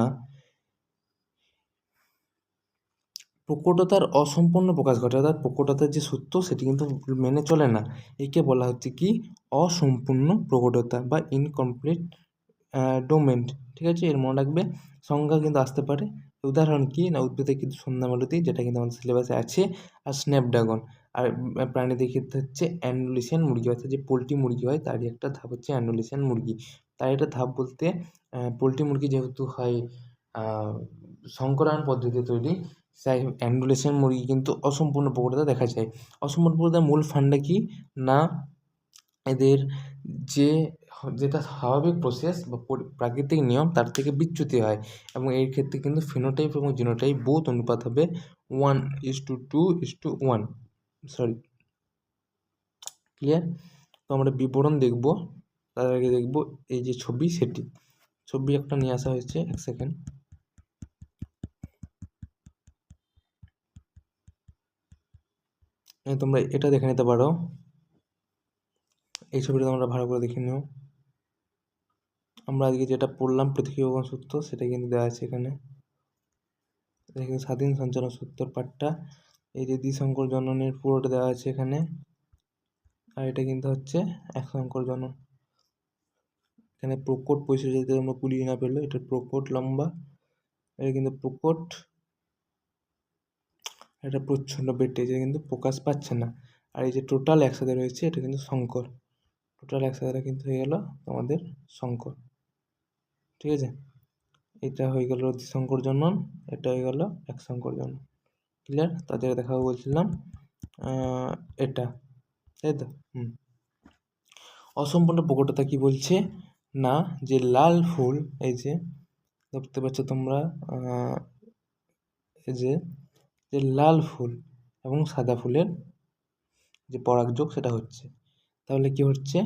প্রকটতার অসম্পূর্ণ প্রকাশ ঘটে। অর্থাৎ প্রকটতার যে সূত্র সেটি কিন্তু মেনে চলে না। একে বলা হচ্ছে কি? অসম্পূর্ণ প্রকটতা বা ইনকমপ্লিট ডোমেন্ট। ঠিক আছে, এর মনে রাখবে। সংজ্ঞা কিন্তু আসতে পারে। উদাহরণ কি না, উদ্ভিদের কিন্তু সন্ধ্যামালতী, যেটা কিন্তু আমাদের সিলেবাসে আছে, আর স্ন্যাপড্রাগন। আর প্রাণীদের ক্ষেত্রে হচ্ছে অ্যান্ডুলেশিয়ান মুরগি, অর্থাৎ যে পোলট্রি মুরগি হয় তারই একটা ধাপ হচ্ছে অ্যান্ডুলেশিয়ান মুরগি। তার একটা ধাপ বলতে পোলট্রি মুরগি যেহেতু হয় সংকরায়ন পদ্ধতিতে তৈরি, তাই অ্যান্ডুলেশিয়ান মুরগি কিন্তু অসম্পূর্ণ প্রকটতা দেখা যায়। অসম্পূর্ণ প্রকটতার মূল ফান্ডা কি না, এদের যেটা স্বাভাবিক প্রসেস বা প্রাকৃতিক নিয়ম তার থেকে বিচ্যুতি হয়, এবং এর ক্ষেত্রে কিন্তু ফিনোটাইপ এবং জিনোটাইপ বোথ অনুপাত হবে 1:2:1। Sorry, clear? তো আমরা বিবরণ দেখব, তার আগে দেখব এই যে ছবি, সেটি ছবি একটা নিয়ে আসা হয়েছে। এক সেকেন্ড, তোমরা এটা দেখে নিতে পারো। এই ছবিটা তোমরা ভালো করে দেখে নিও। আমরা আজকে যেটা পড়লাম পৃথকীভবন সূত্র, সেটা কিন্তু দেওয়া আছে এখানে। এখানে স্বাধীন সঞ্চালন সূত্রের পার্টটা, এই যে দ্বিসংকর জননের পুরোটা দেওয়া আছে এখানে, আর এটা কিন্তু হচ্ছে এক সংকর জনন। এখানে প্রকট বৈশিষ্ট্য যদি আমরা কুলিয়ে না পেলো, এটা প্রকট লম্বা, এটা কিন্তু প্রকট, এটা প্রচ্ছন্ন বেটে, যেটা কিন্তু প্রকাশ পাচ্ছে না। আর এই যে টোটাল একসাথে রয়েছে, এটা কিন্তু সংকর। টোটাল একসাথে কিন্তু হয়ে গেল আমাদের সংকর। ঠিক আছে, এটা হয়ে গেল দ্বিসংকর জনন, এটা হয়ে গেল এক সংকর জনন। ক্লিয়ার? তাদের দেখাবো বলছিলাম এটা, তাই তো? অসম্পূর্ণ প্রকটতা কি বলছে না, যে লাল ফুল, এই যে দেখতে পাচ্ছ তোমরা, এই যে লাল ফুল এবং সাদা ফুলের যে পরাগযোগ সেটা হচ্ছে। তাহলে কি হচ্ছে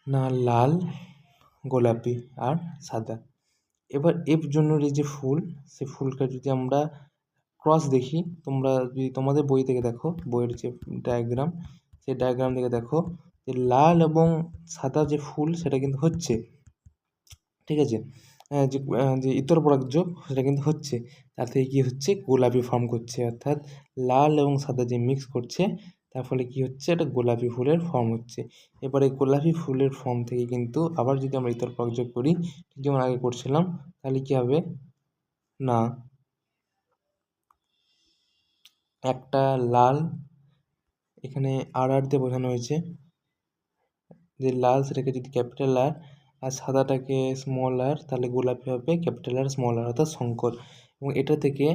না, লাল, গোলাপি আর সাদা। এবার এর জন্য এই যে ফুল, সে ফুলটা যদি আমরা ক্রস দেখি, তোমরা যদি তোমাদের বই থেকে দেখো, বইয়ের যে ডায়াগ্রাম, সেই ডায়াগ্রাম থেকে দেখো যে লাল এবং সাদা যে ফুল সেটা কিন্তু হচ্ছে। ঠিক আছে, যে ইতর পরাগযোগ সেটা কিন্তু হচ্ছে, তার থেকে কী হচ্ছে, গোলাপি ফর্ম করছে। অর্থাৎ লাল এবং সাদা যে মিক্স করছে, তার ফলে কী হচ্ছে, একটা গোলাপি ফুলের ফর্ম হচ্ছে। এবারে গোলাপি ফুলের ফর্ম থেকে কিন্তু আবার যদি আমরা ইতর পরাগযোগ করি, ঠিক যেমন আগে করছিলাম, তাহলে কী হবে না, একটা লাল, এখানে আর দিয়ে বোঝানো হয়েছে যে লাল, সেটাকে যদি ক্যাপিটাল আর, আর সাদাটাকে স্মল আর, তাহলে গোলাপি হবে ক্যাপিটাল আর স্মল আর, অর্থাৎ শঙ্কর। এবং এটা থেকে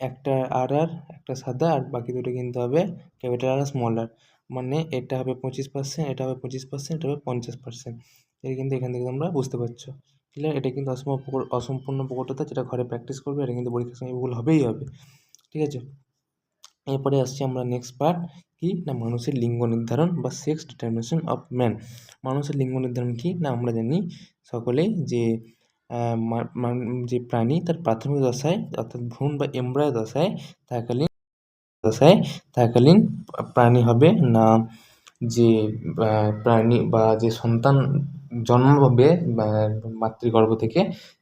একটা আর একটা সাদা, আর বাকি দুটো কিন্তু হবে ক্যাপিটাল আর স্মল আর। মানে এটা হবে 25%, এটা হবে 25%, এটা হবে 50%। এটা কিন্তু এখান থেকে তোমরা বুঝতে পারছো। ক্লিয়ার? এটা কিন্তু অসম্পূর্ণ প্রকটতা, যেটা ঘরে প্র্যাকটিস করবে, এটা কিন্তু পরীক্ষার সময় ভুল হবেই হবে। ঠিক আছে, এরপরে আসছি আমরা নেক্সট পার্ট, কি না মানুষের লিঙ্গ নির্ধারণ বা সেক্স ডিটারমিনেশন অফ ম্যান। মানুষের লিঙ্গ নির্ধারণ কি না আমরা জানি সকলেই যে যে প্রাণী তার প্রাথমিক দশায় অর্থাৎ ভ্রূণ বা এমব্রায়ো দশায় থাকালীন প্রাণী হবে না, যে প্রাণী বা যে সন্তান জন্ম হবে মাতৃগর্ভ থেকে,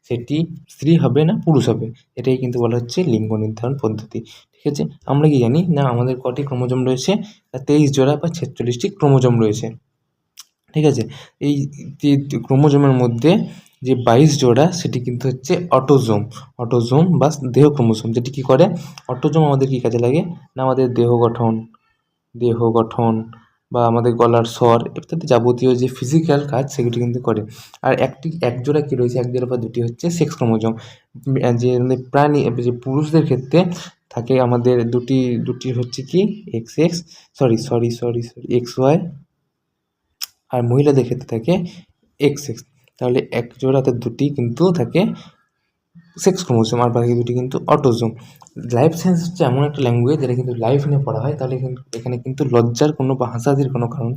সেটি স্ত্রী হবে না পুরুষ হবে, এটাই কিন্তু বলা হচ্ছে লিঙ্গ নির্ধারণ পদ্ধতি। ঠিক আছে, আমরা কি জানি না আমাদের কটি ক্রোমোজোম রয়েছে, 23 জোড়া বা 46টি ক্রোমোজোম রয়েছে। ঠিক আছে, এই যে ক্রোমোজোমের মধ্যে যে 22 জোড়া সেটি কিন্তু হচ্ছে অটোজোম বা দেহ ক্রোমোজোম, যেটি কী করে, অটোজোম আমাদের কী কাজে লাগে না আমাদের দেহ গঠন বা আমাদের গলার স্বর ইত্যাদি যাবতীয় যে ফিজিক্যাল কাজ সেগুলি কিন্তু করে। আর এক জোড়া কী রয়েছে, এক জোড়া বা দুটি হচ্ছে সেক্স ক্রোমোজোম, যে আমাদের প্রাণী যে পুরুষদের ক্ষেত্রে থাকে আমাদের দুটি হচ্ছে কি এক্স ওয়াই, আর মহিলাদের ক্ষেত্রে থাকে এক্স এক্স। তাহলে এক জোড়াতে দুটি কিন্তু থাকে সেক্স ক্রোমোজোম আর বাকি দুটি কিন্তু অটোজোম। লাইফ সায়েন্স হচ্ছে এমন একটা ল্যাঙ্গুয়েজ যেটা কিন্তু লাইফ নিয়ে পড়া হয়, তাহলে কিন্তু এখানে কিন্তু লজ্জার কোনো বা হাসাহাসির কোনো কারণ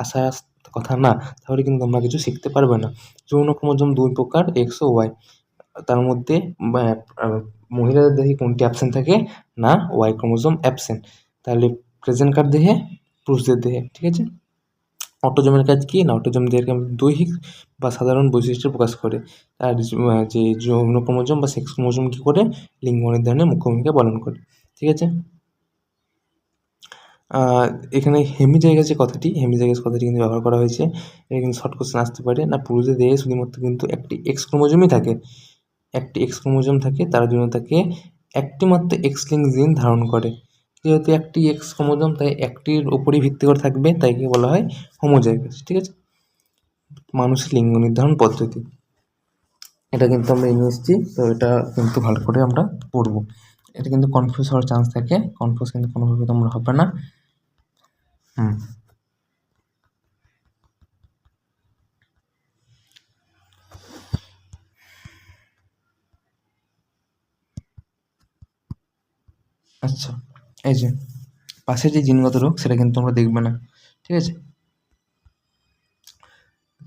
আসার কথা না, তাহলে কিন্তু তোমরা কিছু শিখতে পারবে না। যৌন ক্রোমোজোম 2 প্রকার, এক্স ও ওয়াই। তার মধ্যে মহিলাদের দেহে কোনটি অ্যাবসেন্ট থাকে না ওয়াই ক্রোমোজোম অ্যাবসেন্ট, তাহলে প্রেজেন্ট কার দেহে, পুরুষদের দেহে। ঠিক আছে, অটোজোমের কাজ কি না অটোজোম দেহের দৈহিক বা সাধারণ বৈশিষ্ট্য প্রকাশ করে। আর যে যৌন ক্রোমোজোম বা সেক্স ক্রোমোজোম কী করে, লিঙ্গ নির্ধারণে মুখ্য ভূমিকা পালন করে। ঠিক আছে, এখানে হেমিজাইগাস কথাটি কিন্তু ব্যবহার করা হয়েছে। এটা কিন্তু শর্ট কোশ্চেন আসতে পারে না, পুরুষদের দেহে শুধুমাত্র কিন্তু একটি এক্স ক্রোমোজোমই থাকে, তার জন্য তাকে একটি মাত্র এক্স লিঙ্ক জিন ধারণ করে। যেহেতু একটি এক্স ক্রোমোজোম, তাই একটির উপরই ভিত্তি করে থাকবে, তাই কি বলা হয় হোমোজাইগাস। ঠিক আছে, মানুষের লিঙ্গ নির্ধারণ পদ্ধতি এটা কিন্তু আমরা নিয়ে এসেছি, তো এটা কিন্তু ভালো করে আমরা পড়বো। এটা কিন্তু কনফিউজ হওয়ার চান্স থাকে, কনফিউজ কিন্তু কোনোভাবে তোমরা হবে না। আচ্ছা, এই যে পাশে যে জিনগত রোগ সেটা কিন্তু তোমরা দেখবে না। ঠিক আছে,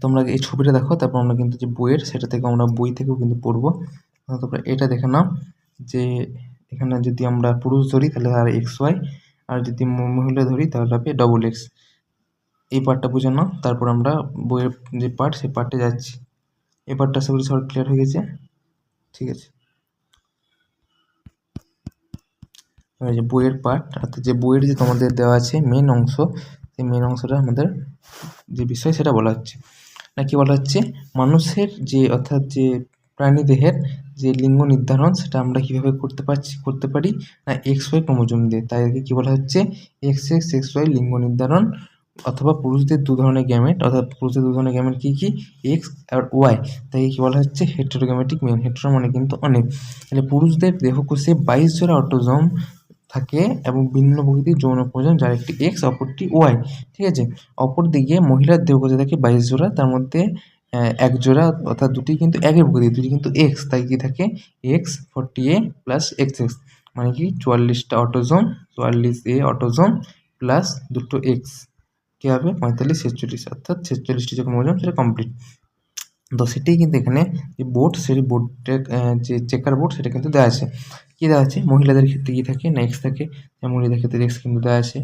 তোমরা এই ছবিটা দেখো, তারপর আমরা কিন্তু যে বইয়ের সেটা থেকে আমরা বই থেকেও কিন্তু পড়বো। তারপরে এটা দেখে নাও যে এখানে যদি আমরা পুরুষ ধরি তাহলে আর এক্স ওয়াই, আর যদি মহিলা ধরি তাহলে হবে ডবল এক্স। এই পার্টটা বুঝে নাও, তারপর আমরা বইয়ের যে পার্ট সেই পার্টে যাচ্ছি। এই পার্টটা আশা করি সব ক্লিয়ার হয়ে গেছে। ঠিক আছে, যে বইয়ের পার্ট অর্থাৎ যে বইয়ের যে তোমাদের দেওয়া আছে মেন অংশ, সেই মেন অংশটা আমাদের যে বিষয় সেটা বলা হচ্ছে না, কি বলা হচ্ছে মানুষের যে অর্থাৎ যে প্রাণী দেহের যে লিঙ্গ নির্ধারণ সেটা আমরা কীভাবে করতে পারি না এক্স ওয়াই ক্রোমোজোম দিয়ে, তাই আগে কী বলা হচ্ছে এক্স ওয়াই লিঙ্গ নির্ধারণ, অথবা পুরুষদের দু ধরনের গ্যামেট, কী কী এক্স আর ওয়াই, তাই কী বলা হচ্ছে হেটেরোগ্যামেটিক মেল। হেটেরো মানে কিন্তু অনেক, তাহলে পুরুষদের দেহকোষে 22 জোড়া অটোজোম থাকে এবং ভিন্ন প্রকৃতির যৌন ক্রোমোজোম, যার একটি এক্স অপরটি ওয়াই। ঠিক আছে, অপরদিকে মহিলার দেহকোষে থাকে 22 জোড়া, তার মধ্যে এক জোড়া অর্থাৎ দুটি কিন্তু একই প্রকৃতির, দুটি কিন্তু এক্স, তাই কি থাকে x 40A plus x x, মানে কি 44টা অটোজোম, 44A অটোজোম প্লাস দুটো এক্স, কী হবে 45 46, অর্থাৎ 46টি যে ক্রোমোজোম সেটা কমপ্লিট। তো সেটাই কিন্তু এখানে যে বোর্ড, সেই বোর্ডটা যে চেকার বোর্ড সেটা কিন্তু দেওয়া আছে। কী দেওয়া আছে, মহিলাদের ক্ষেত্রে কী থাকে না এক্স থাকে, মহিলাদের ক্ষেত্রে এক্স কিন্তু দেওয়া আছে।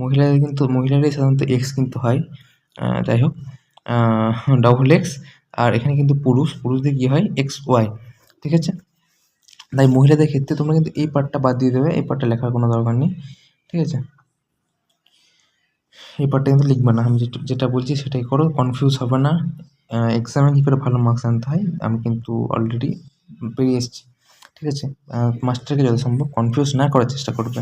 মহিলারাই সাধারণত এক্স কিন্তু হয়, যাই হোক ডবল এক্স। আর এখানে কিন্তু পুরুষদের কী হয় এক্স ওয়াই। ঠিক আছে, তাই মহিলাদের ক্ষেত্রে তোমরা কিন্তু এই পার্টটা বাদ দিয়ে দেবে, এই পার্টটা লেখার কোনো দরকার নেই। ঠিক আছে, এই পার্টটা কিন্তু লিখবে না, আমি যেটা বলছি সেটাই করো, কনফিউজ হবে না। এক্সামে কী করে ভালো মার্কস আনতে হয় আমি কিন্তু অলরেডি পেরিয়ে এসেছি। ঠিক আছে, মাস্টারকে যত সম্ভব কনফিউজ না করার চেষ্টা করবে।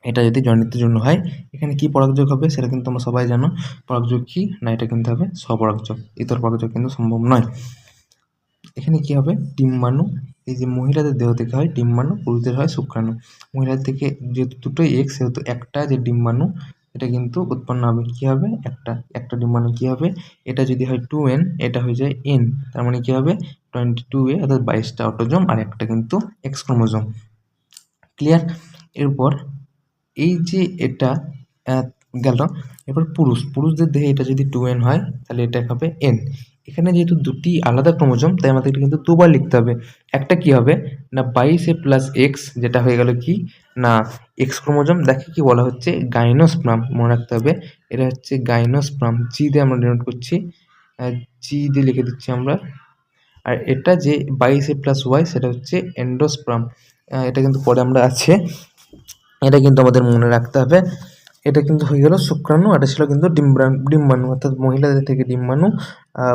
এটা যদি জনিতের জন্য হয়, এখানে কী পরাগযোগ হবে সেটা কিন্তু তোমরা সবাই জানো। পরাগযোগ কী না, এটা কিন্তু হবে স্বপরাগযোগ, ইতর পরাগযোগ কিন্তু সম্ভব নয়। এখানে কী হবে ডিম্বাণু, এই যে মহিলাদের দেহ থেকে হয় ডিম্বাণু, পুরুষদের হয় শুক্রাণু। মহিলাদের থেকে যেহেতু দুটোই এক্স, সেহেতু একটা যে ডিম্বাণু এটা কিন্তু উৎপন্ন হবে, কী হবে একটা ডিম্বাণু কী হবে, এটা যদি হয় 2N, এটা হয়ে যায় N, তার মানে কী হবে 22A, অর্থাৎ 22টা অটোজোম আর একটা কিন্তু এক্স ক্রোমোজোম। ক্লিয়ার? এরপর এই যে এটা গেল। এবার পুরুষদের দেহে এটা যদি 2n হয় তাহলে এটা হবে n। এখানে যেহেতু দুটি আলাদা ক্রোমোজোম তাই আমাদের কিন্তু দুবার লিখতে হবে। একটা কি হবে না 22a প্লাস এক্স, যেটা হয়ে গেল কি না এক্স ক্রোমোজোম। দেখে কি বলা হচ্ছে গাইনোস্পার্ম, মনে রাখতে হবে এটা হচ্ছে গাইনোস্পার্ম, জি দিয়ে আমরা ডিনোট করছি, জি দিয়ে লিখে দিচ্ছি আমরা। আর এটা যে 22a প্লাস ওয়াই সেটা হচ্ছে এন্ডোস্পার্ম। এটা কিন্তু পরে আমরা আছে, এটা কিন্তু আমাদের মনে রাখতে হবে। এটা কিন্তু হয়ে গেল শুক্রাণু, এটা ছিল কিন্তু ডিম্বাণু, অর্থাৎ মহিলাদের থেকে ডিম্বাণু,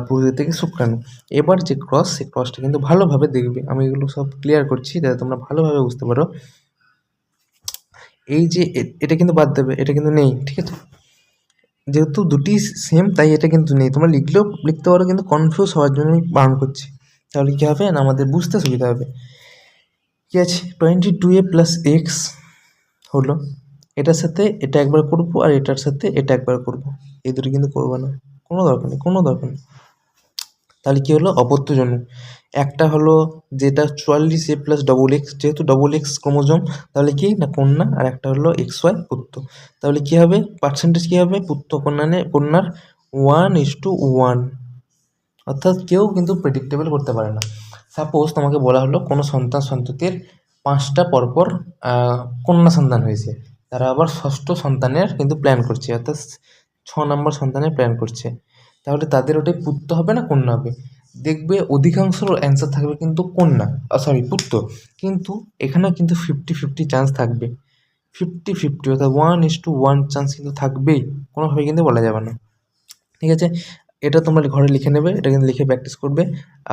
পুরুষদের থেকে শুক্রাণু। এবার যে ক্রস, সেই ক্রসটা কিন্তু ভালোভাবে দেখবে, আমি এগুলো সব ক্লিয়ার করছি যাতে তোমরা ভালোভাবে বুঝতে পারো। এই যে এটা কিন্তু বাদ দেবে, এটা কিন্তু নেই, ঠিক আছে। যেহেতু দুটি সেম তাই এটা কিন্তু নেই, তোমরা লিখলেও লিখতে পারো, কিন্তু কনফিউজ হওয়ার জন্য আমি বারণ করছি। তাহলে কী হবে না আমাদের বুঝতে সুবিধা হবে। কি আছে 22a প্লাস এক্স হলো, এটার সাথে এটা একবার করবো আর এটার সাথে এটা একবার করবো, এই দুটো কিন্তু করবো না, কোনো দরকার নেই, কোনো দরকার নেই। তাহলে কী হলো অপত্যজনু। একটা হলো যেটা 44a প্লাস ডবল এক্স, যেহেতু ডবল এক্স ক্রোমোজোম তাহলে কি না কন্যা, আর একটা হলো XY পুত্র। তাহলে কী হবে পার্সেন্টেজ কী হবে পুত্র কন্যার 1:1, অর্থাৎ কেউ কিন্তু প্রেডিক্টেবল করতে পারে না। সাপোজ তোমাকে বলা হলো কোনো সন্ততির 5টা পরপর কন্যা সন্তান হয়েছে, তারা আবার ষষ্ঠ সন্তানের কিন্তু প্ল্যান করছে, অর্থাৎ 6 নম্বর সন্তানের প্ল্যান করছে, তাহলে তাদের ওটাই পুত্র হবে না কন্যা হবে? দেখবে অধিকাংশ অ্যান্সার থাকবে কিন্তু কন্যা, পুত্র। কিন্তু এখানে কিন্তু 50-50 চান্স থাকবে, 50-50 অর্থাৎ 1:1 চান্স কিন্তু থাকবেই, কোনোভাবে কিন্তু বলা যাবে না, ঠিক আছে। এটা তোমরা ঘরে লিখে নেবে, এটা কিন্তু লিখে প্র্যাকটিস করবে।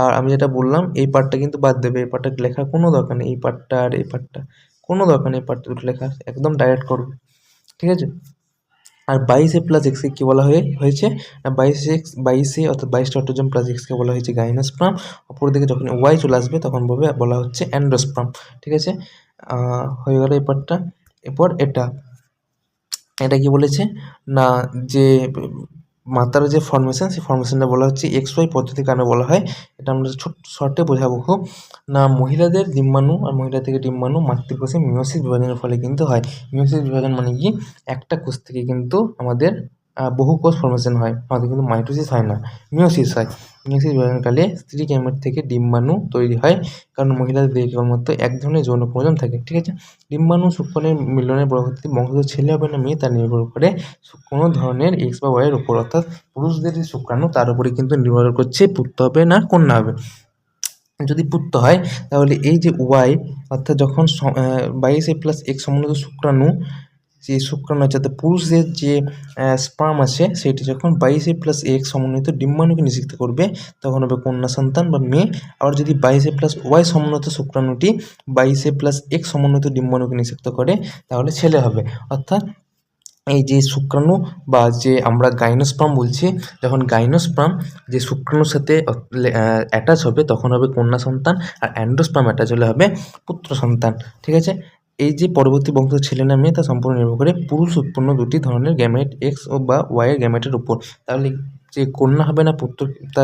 আর আমি যেটা বললাম এই পার্টটা কিন্তু বাদ দেবে, এই পার্টটা লেখার কোনো দরকার নেই, এই পার্টটা আর এই পার্টটা কোনো দরকার নেই, এই পার্টটা দুটো লেখা একদম ডাইরেক্ট করবে, ঠিক আছে। আর 22a প্লাস এক্সকে কী বলা হয়েছে না 22a অর্থাৎ 22টা অটোজোম প্লাস এক্সকে বলা হয়েছে গাইনোস্পার্ম। অপর দিকে যখন ওয়াই চলে আসবে তখন বলা হচ্ছে অ্যান্ডোস্পার্ম, ঠিক আছে। হয়ে গেল এই পার্টটা। এরপর এটা কি বলেছে না যে মাতার যে ফর্মেশন, সেই ফর্মেশনটা বলা হচ্ছে XY পদ্ধতির কারণে বলা হয়। এটা আমরা শর্টে বোঝাবো খুব, না মহিলাদের ডিম্বাণু আর মহিলা থেকে ডিম্বাণু মাতৃকোষে মিয়োসিস বিভাজনের ফলে কিন্তু হয়। মিয়োসিস বিভাজন মানে কি একটা কোষ থেকে কিন্তু আমাদের বহু কোষ ফর্মেশন হয়, আমাদের কিন্তু মাইটোসিস হয় না, মিয়োসিস হয়। মিয়োসিস বিভাজনকালে স্ত্রী গ্যামেট থেকে ডিম্বাণু তৈরি হয়, কারণ মহিলাদের দেহে কেবলমাত্র এক ধরনের যৌন ক্রোমোজোম থাকে, ঠিক আছে। ডিম্বাণু শুক্রাণুর মিলনের পরবর্তী বংশধর ছেলে হবে না মেয়ে তা নির্ভর করে কোনো ধরনের এক্স বা ওয়াইয়ের উপর, অর্থাৎ পুরুষদের যে শুক্রাণু তার উপরে কিন্তু নির্ভর করছে পুত্র হবে না কন্যা হবে। যদি পুত্র হয় তাহলে এই যে ওয়াই, অর্থাৎ যখন 22a প্লাস এক্স সমন্বিত শুক্রাণু, যে শুক্রাণু আছে অর্থাৎ পুরুষদের যে স্পার্ম আছে সেটি যখন 22a প্লাস এক্স সমন্বিত ডিম্বাণুকে নিষিক্ত করবে তখন হবে কন্যা সন্তান বা মেয়ে। আবার যদি 22a প্লাস ওয়াই সমন্বিত শুক্রাণুটি 22a প্লাস এক্স সমন্বিত ডিম্বাণুকে নিষিক্ত করে তাহলে ছেলে হবে। অর্থাৎ এই যে শুক্রাণু বা যে আমরা গাইনোস্পার্ম বলছি, যখন গাইনোস্পার্ম যে শুক্রাণুর সাথে অ্যাটাচ হবে তখন হবে কন্যা সন্তান, আর অ্যান্ডোস্পার্ম অ্যাটাচ হলে হবে পুত্র সন্তান, ঠিক আছে। এই যে পরবর্তী বংশ ছেলে না মেয়ে তা সম্পূর্ণ নির্ভর করে পুরুষ উৎপন্ন দুটি ধরনের গ্যামেট এক্স ও বা ওয়াইয়ের গ্যামেটের উপর। তাহলে যে কন্যা হবে না পুত্র, তা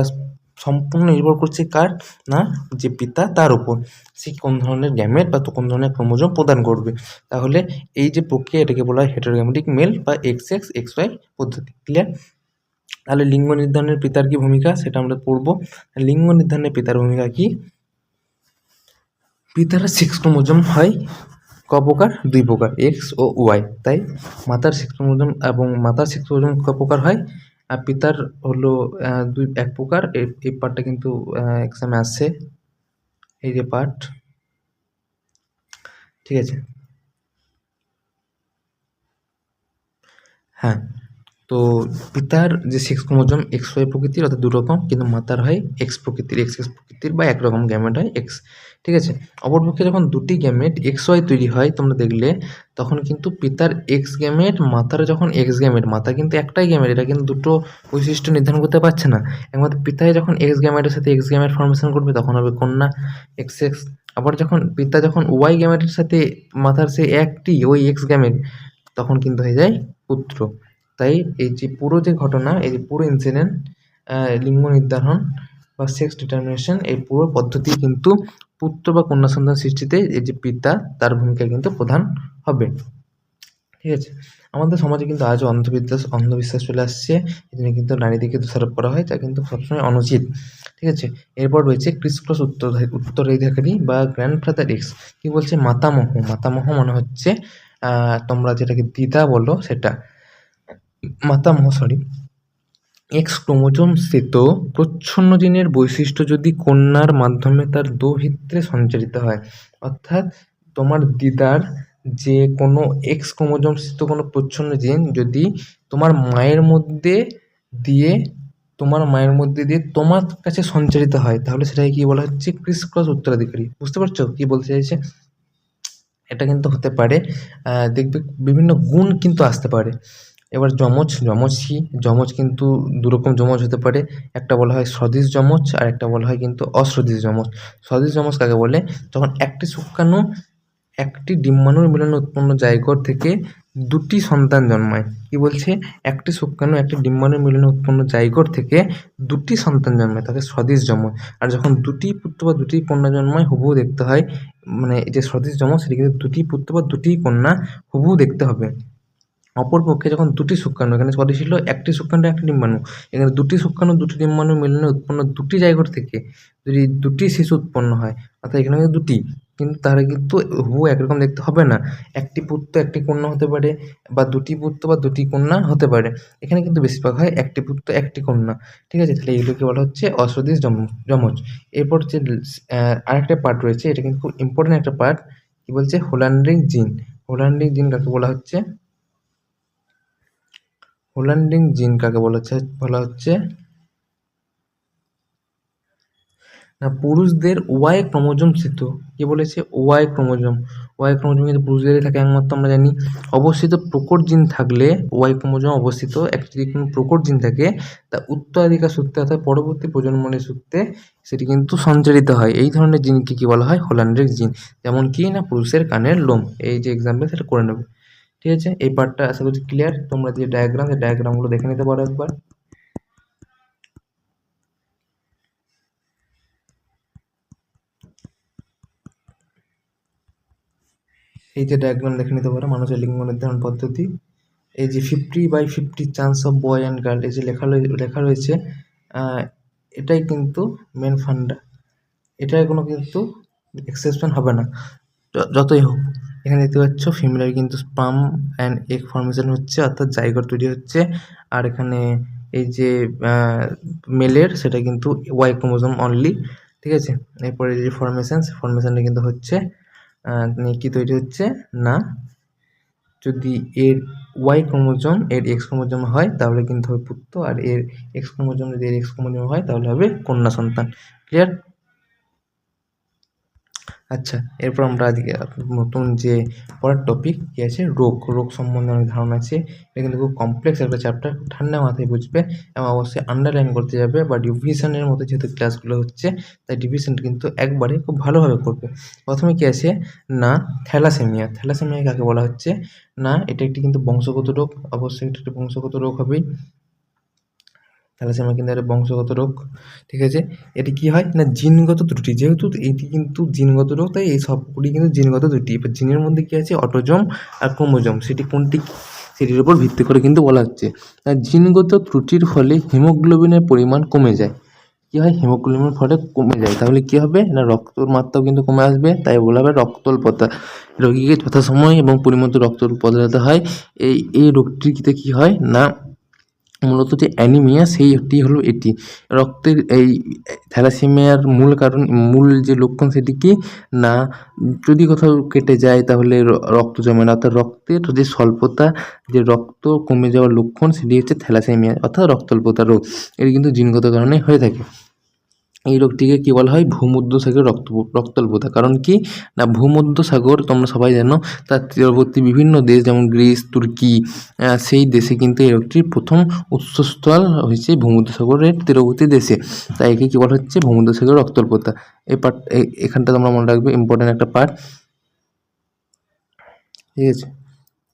সম্পূর্ণ নির্ভর করছে কার না যে পিতা তার উপর, সে কোন ধরনের গ্যামেট বা কোন ধরনের ক্রোমোজোম প্রদান করবে। তাহলে এই যে প্রক্রিয়া এটাকে বলা হয় হেটেরোগ্যামেটিক মেল বা XX/XY পদ্ধতি, ক্লিয়ার। তাহলে লিঙ্গ নির্ধারণের পিতার কি ভূমিকা সেটা আমরা পড়ব। লিঙ্গ নির্ধারণের পিতার ভূমিকা কি, পিতারা 6 ক্রোমোজোম হয় ক প্রকার, 2 প্রকার এক্স ও ওয়াই, তাই মাতার 6 ক্রোমোজোম এবং মাতার 6 ক্রোমোজোম ক প্রকার হয়, আর পিতার হলো 1 প্রকার। এই পার্টটা কিন্তু এক্সামে আসছে, এই যে পার্ট, ঠিক আছে। হ্যাঁ, তো পিতার যে 6 ক্রোমোজোম XY প্রকৃতির অর্থাৎ 2 রকম, কিন্তু মাতার হয় X প্রকৃতির, XX প্রকৃতির বা একরকম গ্যামেট হয় X, ঠিক আছে। অপরপক্ষে যখন দুটি গ্যামেট XY তৈরি হয় তোমরা দেখলে তখন কিন্তু পিতার X গ্যামেট, মাতার যখন X গ্যামেট, মাতা কিন্তু একটাই গ্যামেট, এটা কিন্তু দুটো বৈশিষ্ট্য নির্ধারণ করতে পারছে না, একমাত্র পিতায় যখন X গ্যামেটের সাথে X গ্যামেট ফর্মেশন করবে তখন হবে কন্যা XX। আবার যখন পিতা যখন Y গ্যামেটের সাথে মাতার সে একটি ওই X গ্যামেট তখন কিন্তু হয়ে যায় পুত্র। তাই এই যে পুরো যে ঘটনা, এই যে পুরো ইনসিডেন্ট, লিঙ্গ নির্ধারণ বা সেক্স ডিটারমিনেশন, এই পুরো পদ্ধতি কিন্তু পুত্র বা কন্যা সন্তান সৃষ্টিতে এই যে পিতা তার ভূমিকা কিন্তু প্রধান হবে, ঠিক আছে? আমাদের সমাজে কিন্তু আজও অন্ধবিশ্বাস চলে আসছে। এজন্য কিন্তু নারীদেরকে দোষারোপ করা হয়, যা কিন্তু সবসময় অনুচিত। ঠিক আছে? এরপর রয়েছে ক্রিস ক্রস উত্তরাধিকারী বা গ্র্যান্ডফাদার এক্স। কি বলছে? মাতামহ। মাতামহ মানে হচ্ছে তোমরা যেটাকে দিদা বলো সেটা। মাতামহ সরি। এক্স ক্রোমোজোমস্থিত প্রচ্ছন্ন জিনের বৈশিষ্ট্য যদি কন্যার মাধ্যমে তার দৌহিত্রে সঞ্চারিত হয়, অর্থাৎ তোমার দিদার যে কোনো এক্স ক্রোমোজোমস্থিত কোনো প্রচ্ছন্ন জিন যদি তোমার মায়ের মধ্যে দিয়ে তোমার কাছে সঞ্চারিত হয়, তাহলে সেটাকে কি বলা হচ্ছে? ক্রিস ক্রস উত্তরাধিকারী। বুঝতে পারছো কি বলতে চাইছে? এটা কিন্তু হতে পারে, দেখবে বিভিন্ন গুণ কিন্তু আসতে পারে। এবার যমজ কিন্তু দুরকম যমজ হতে পারে। একটা বলা হয় সদিশ যমজ, আর একটা বলা হয় কিন্তু অসদৃশ যমজ। সদিশ যমজ কাকে বলে? যখন একটি শুক্রাণু একটি ডিম্বাণুর মিলনে উৎপন্ন জাইগোট থেকে দুটি সন্তান জন্মায়। কি বলছে? একটি শুক্রাণু একটি ডিম্বাণুর মিলনে উৎপন্ন জাইগোট থেকে দুটি সন্তান জন্মায়, তাকে সদিশ যমজ। আর যখন দুটি পুত্র বা দুটি কন্যা জন্মায়, হুবহু দেখতে হয়, মানে এই যে সদিশ যমজ সেটি কিন্তু দুটি পুত্র বা দুটি কন্যা হুবহু দেখতে হবে। অপরপক্ষে যখন দুটি শুক্রাণু, এখানে সরি ছিল একটি শুক্রাণু একটি ডিম্বাণু, এখানে দুটি শুক্রাণু দুটি ডিম্বাণুর মিলনে উৎপন্ন দুটি জাইগোট থেকে যদি দুটি শিশু উৎপন্ন হয়, অর্থাৎ এখানে কিন্তু দুটি, কিন্তু তাহলে কিন্তু হুবহু একরকম দেখতে হবে না। একটি পুত্র একটি কন্যা হতে পারে, বা দুটি পুত্র বা দুটি কন্যা হতে পারে। এখানে কিন্তু বেশিরভাগ হয় একটি পুত্র একটি কন্যা। ঠিক আছে? তাহলে এগুলোকে বলা হচ্ছে অসদৃশ যমজ। এরপর যে আরেকটা পার্ট রয়েছে, এটা কিন্তু খুব ইম্পর্টেন্ট একটা পার্ট। কি বলছে? হোল্যান্ডিক জিন। হোল্যান্ডিক জিন কাকে বলা হচ্ছে? হোল্যান্ডিং জিন কাকে বলা হচ্ছে না, পুরুষদের ওয়াই ক্রোমোজোম স্থিত। কি বলেছে? Y chromosome. ওয়াই ক্রোমোজোম কিন্তু পুরুষদেরই থাকে একমাত্র, আমরা জানি। অবস্থিত প্রকট জিন থাকলে, ওয়াই ক্রোমোজোম অবস্থিত একটি যদি কোনো প্রকট জিন থাকে, তা উত্তরাধিকার সূত্রে অর্থাৎ পরবর্তী প্রজন্মের সূত্রে সেটি কিন্তু সঞ্চারিত হয়। এই ধরনের জিনকে কি বলা হয়? হোল্যান্ডিক জিন। যেমন কি না, পুরুষের কানের লোম। এই যে এক্সাম্পল, সেটা করে নেবে। ঠিক আছে? এই পার্টটা আশা করছি ক্লিয়ার। তোমরা যে ডায়াগ্রাম, সেই ডায়াগ্রামগুলো দেখে নিতে পারো একবার। এই যে ডায়াগ্রাম দেখে নিতে পারো, মানুষের লিঙ্গ নির্ধারণ পদ্ধতি। এই যে 50/50 chance of boy and girl, এই যে লেখা রয়েছে, এটাই কিন্তু মেন ফান্ডা। এটার কোনো কিন্তু এক্সেপশন হবে না, যতই হোক। এখানে দেখতে পাচ্ছ ফিমেলের কিন্তু স্পার্ম অ্যান্ড এগ ফর্মেশন হচ্ছে, অর্থাৎ জাইগোট তৈরি হচ্ছে। আর এখানে এই যে মেলের, সেটা কিন্তু ওয়াই ক্রোমোজোম অনলি। ঠিক আছে? এরপরে যে ফর্মেশনটা কিন্তু হচ্ছে কি তৈরি হচ্ছে না, যদি এর ওয়াই ক্রোমোজোম এর এক্স ক্রোমোজোম হয় তাহলে কিন্তু হবে পুত্র, আর এর এক্স ক্রোমোজোম যদি এর এক্স ক্রোমোজোম হয় তাহলে হবে কন্যা সন্তান। ক্লিয়ার? আচ্ছা, এরপর আমরা আজকে নতুন যে পরের টপিক কি আছে, রোগ সম্বন্ধে অনেক ধারণা আছে। এটা কিন্তু খুব কমপ্লেক্স একটা চ্যাপ্টার, খুব ঠান্ডা মাথায় বুঝবে এবং অবশ্যই আন্ডারলাইন করতে যাবে, বা ডিভিশনের মতো যেহেতু ক্লাসগুলো হচ্ছে, তাই ডিভিশন কিন্তু একবারে খুব ভালোভাবে করবে। প্রথমে কি আছে না, থ্যালাসেমিয়া কাকে বলা হচ্ছে না, এটা একটি কিন্তু বংশগত রোগ। অবশ্যই এটা একটি বংশগত রোগ হবেই। থ্যালাসেমিয়া কিন্তু একটা বংশগত রোগ। ঠিক আছে? এটি কি হয় না, জিনগত ত্রুটি। যেহেতু এটি কিন্তু জিনগত রোগ, তাই এই সবগুলি কিন্তু জিনগত ত্রুটি। এবার জিনের মধ্যে কি আছে? অটোজোম আর ক্রোমোজোম। সেটি কোনটি, সেটির উপর ভিত্তি করে কিন্তু বলা হচ্ছে। জিনগত ত্রুটির ফলে হিমোগ্লোবিনের পরিমাণ কমে যায়। কি হয়? হিমোগ্লোবিনের ফলে কমে যায়, তাহলে কি হবে না, রক্তর মাত্রাও কিন্তু কমে আসবে, তাই বলা হবে রক্তল্পতা। রোগীকে যথাসময়ে এবং পরিমিত রক্ত উৎপাদন হতে হয়। এই রোগটিতে কি হয় না, মূলত যে অ্যানিমিয়া, সেইটি হলো এটি। রক্তের এই থ্যালাসেমিয়ার মূল যে লক্ষণ সেটি কি না, যদি কোথাও কেটে যায় তাহলে রক্ত জমে না, অর্থাৎ রক্তের যে স্বল্পতা, যে রক্ত কমে যাওয়ার লক্ষণ, সেটি হচ্ছে থ্যালাসেমিয়া অর্থাৎ রক্তল্পতা রোগ। এটি কিন্তু জিনগত কারণে হয়ে থাকে। এই রোগটিকে কি বলা হয়? ভূমধ্যসাগরীয় রক্তল্পতা। কারণ কি না, ভূমধ্যসাগর তোমরা সবাই জানো, তার তীরবর্তী বিভিন্ন দেশ যেমন গ্রিস, তুর্কি, সেই দেশে কিন্তু এই রোগটির প্রথম উৎসস্থল হয়েছে ভূমধ্যসাগরের তীরবর্তী দেশে। তাই একে কী বলা হচ্ছে? ভূমধ্যসাগরীয় রক্তল্পতা। এই পার্ট, এখানটা তোমরা মনে রাখবে, ইম্পর্টেন্ট একটা পার্ট। ঠিক আছে?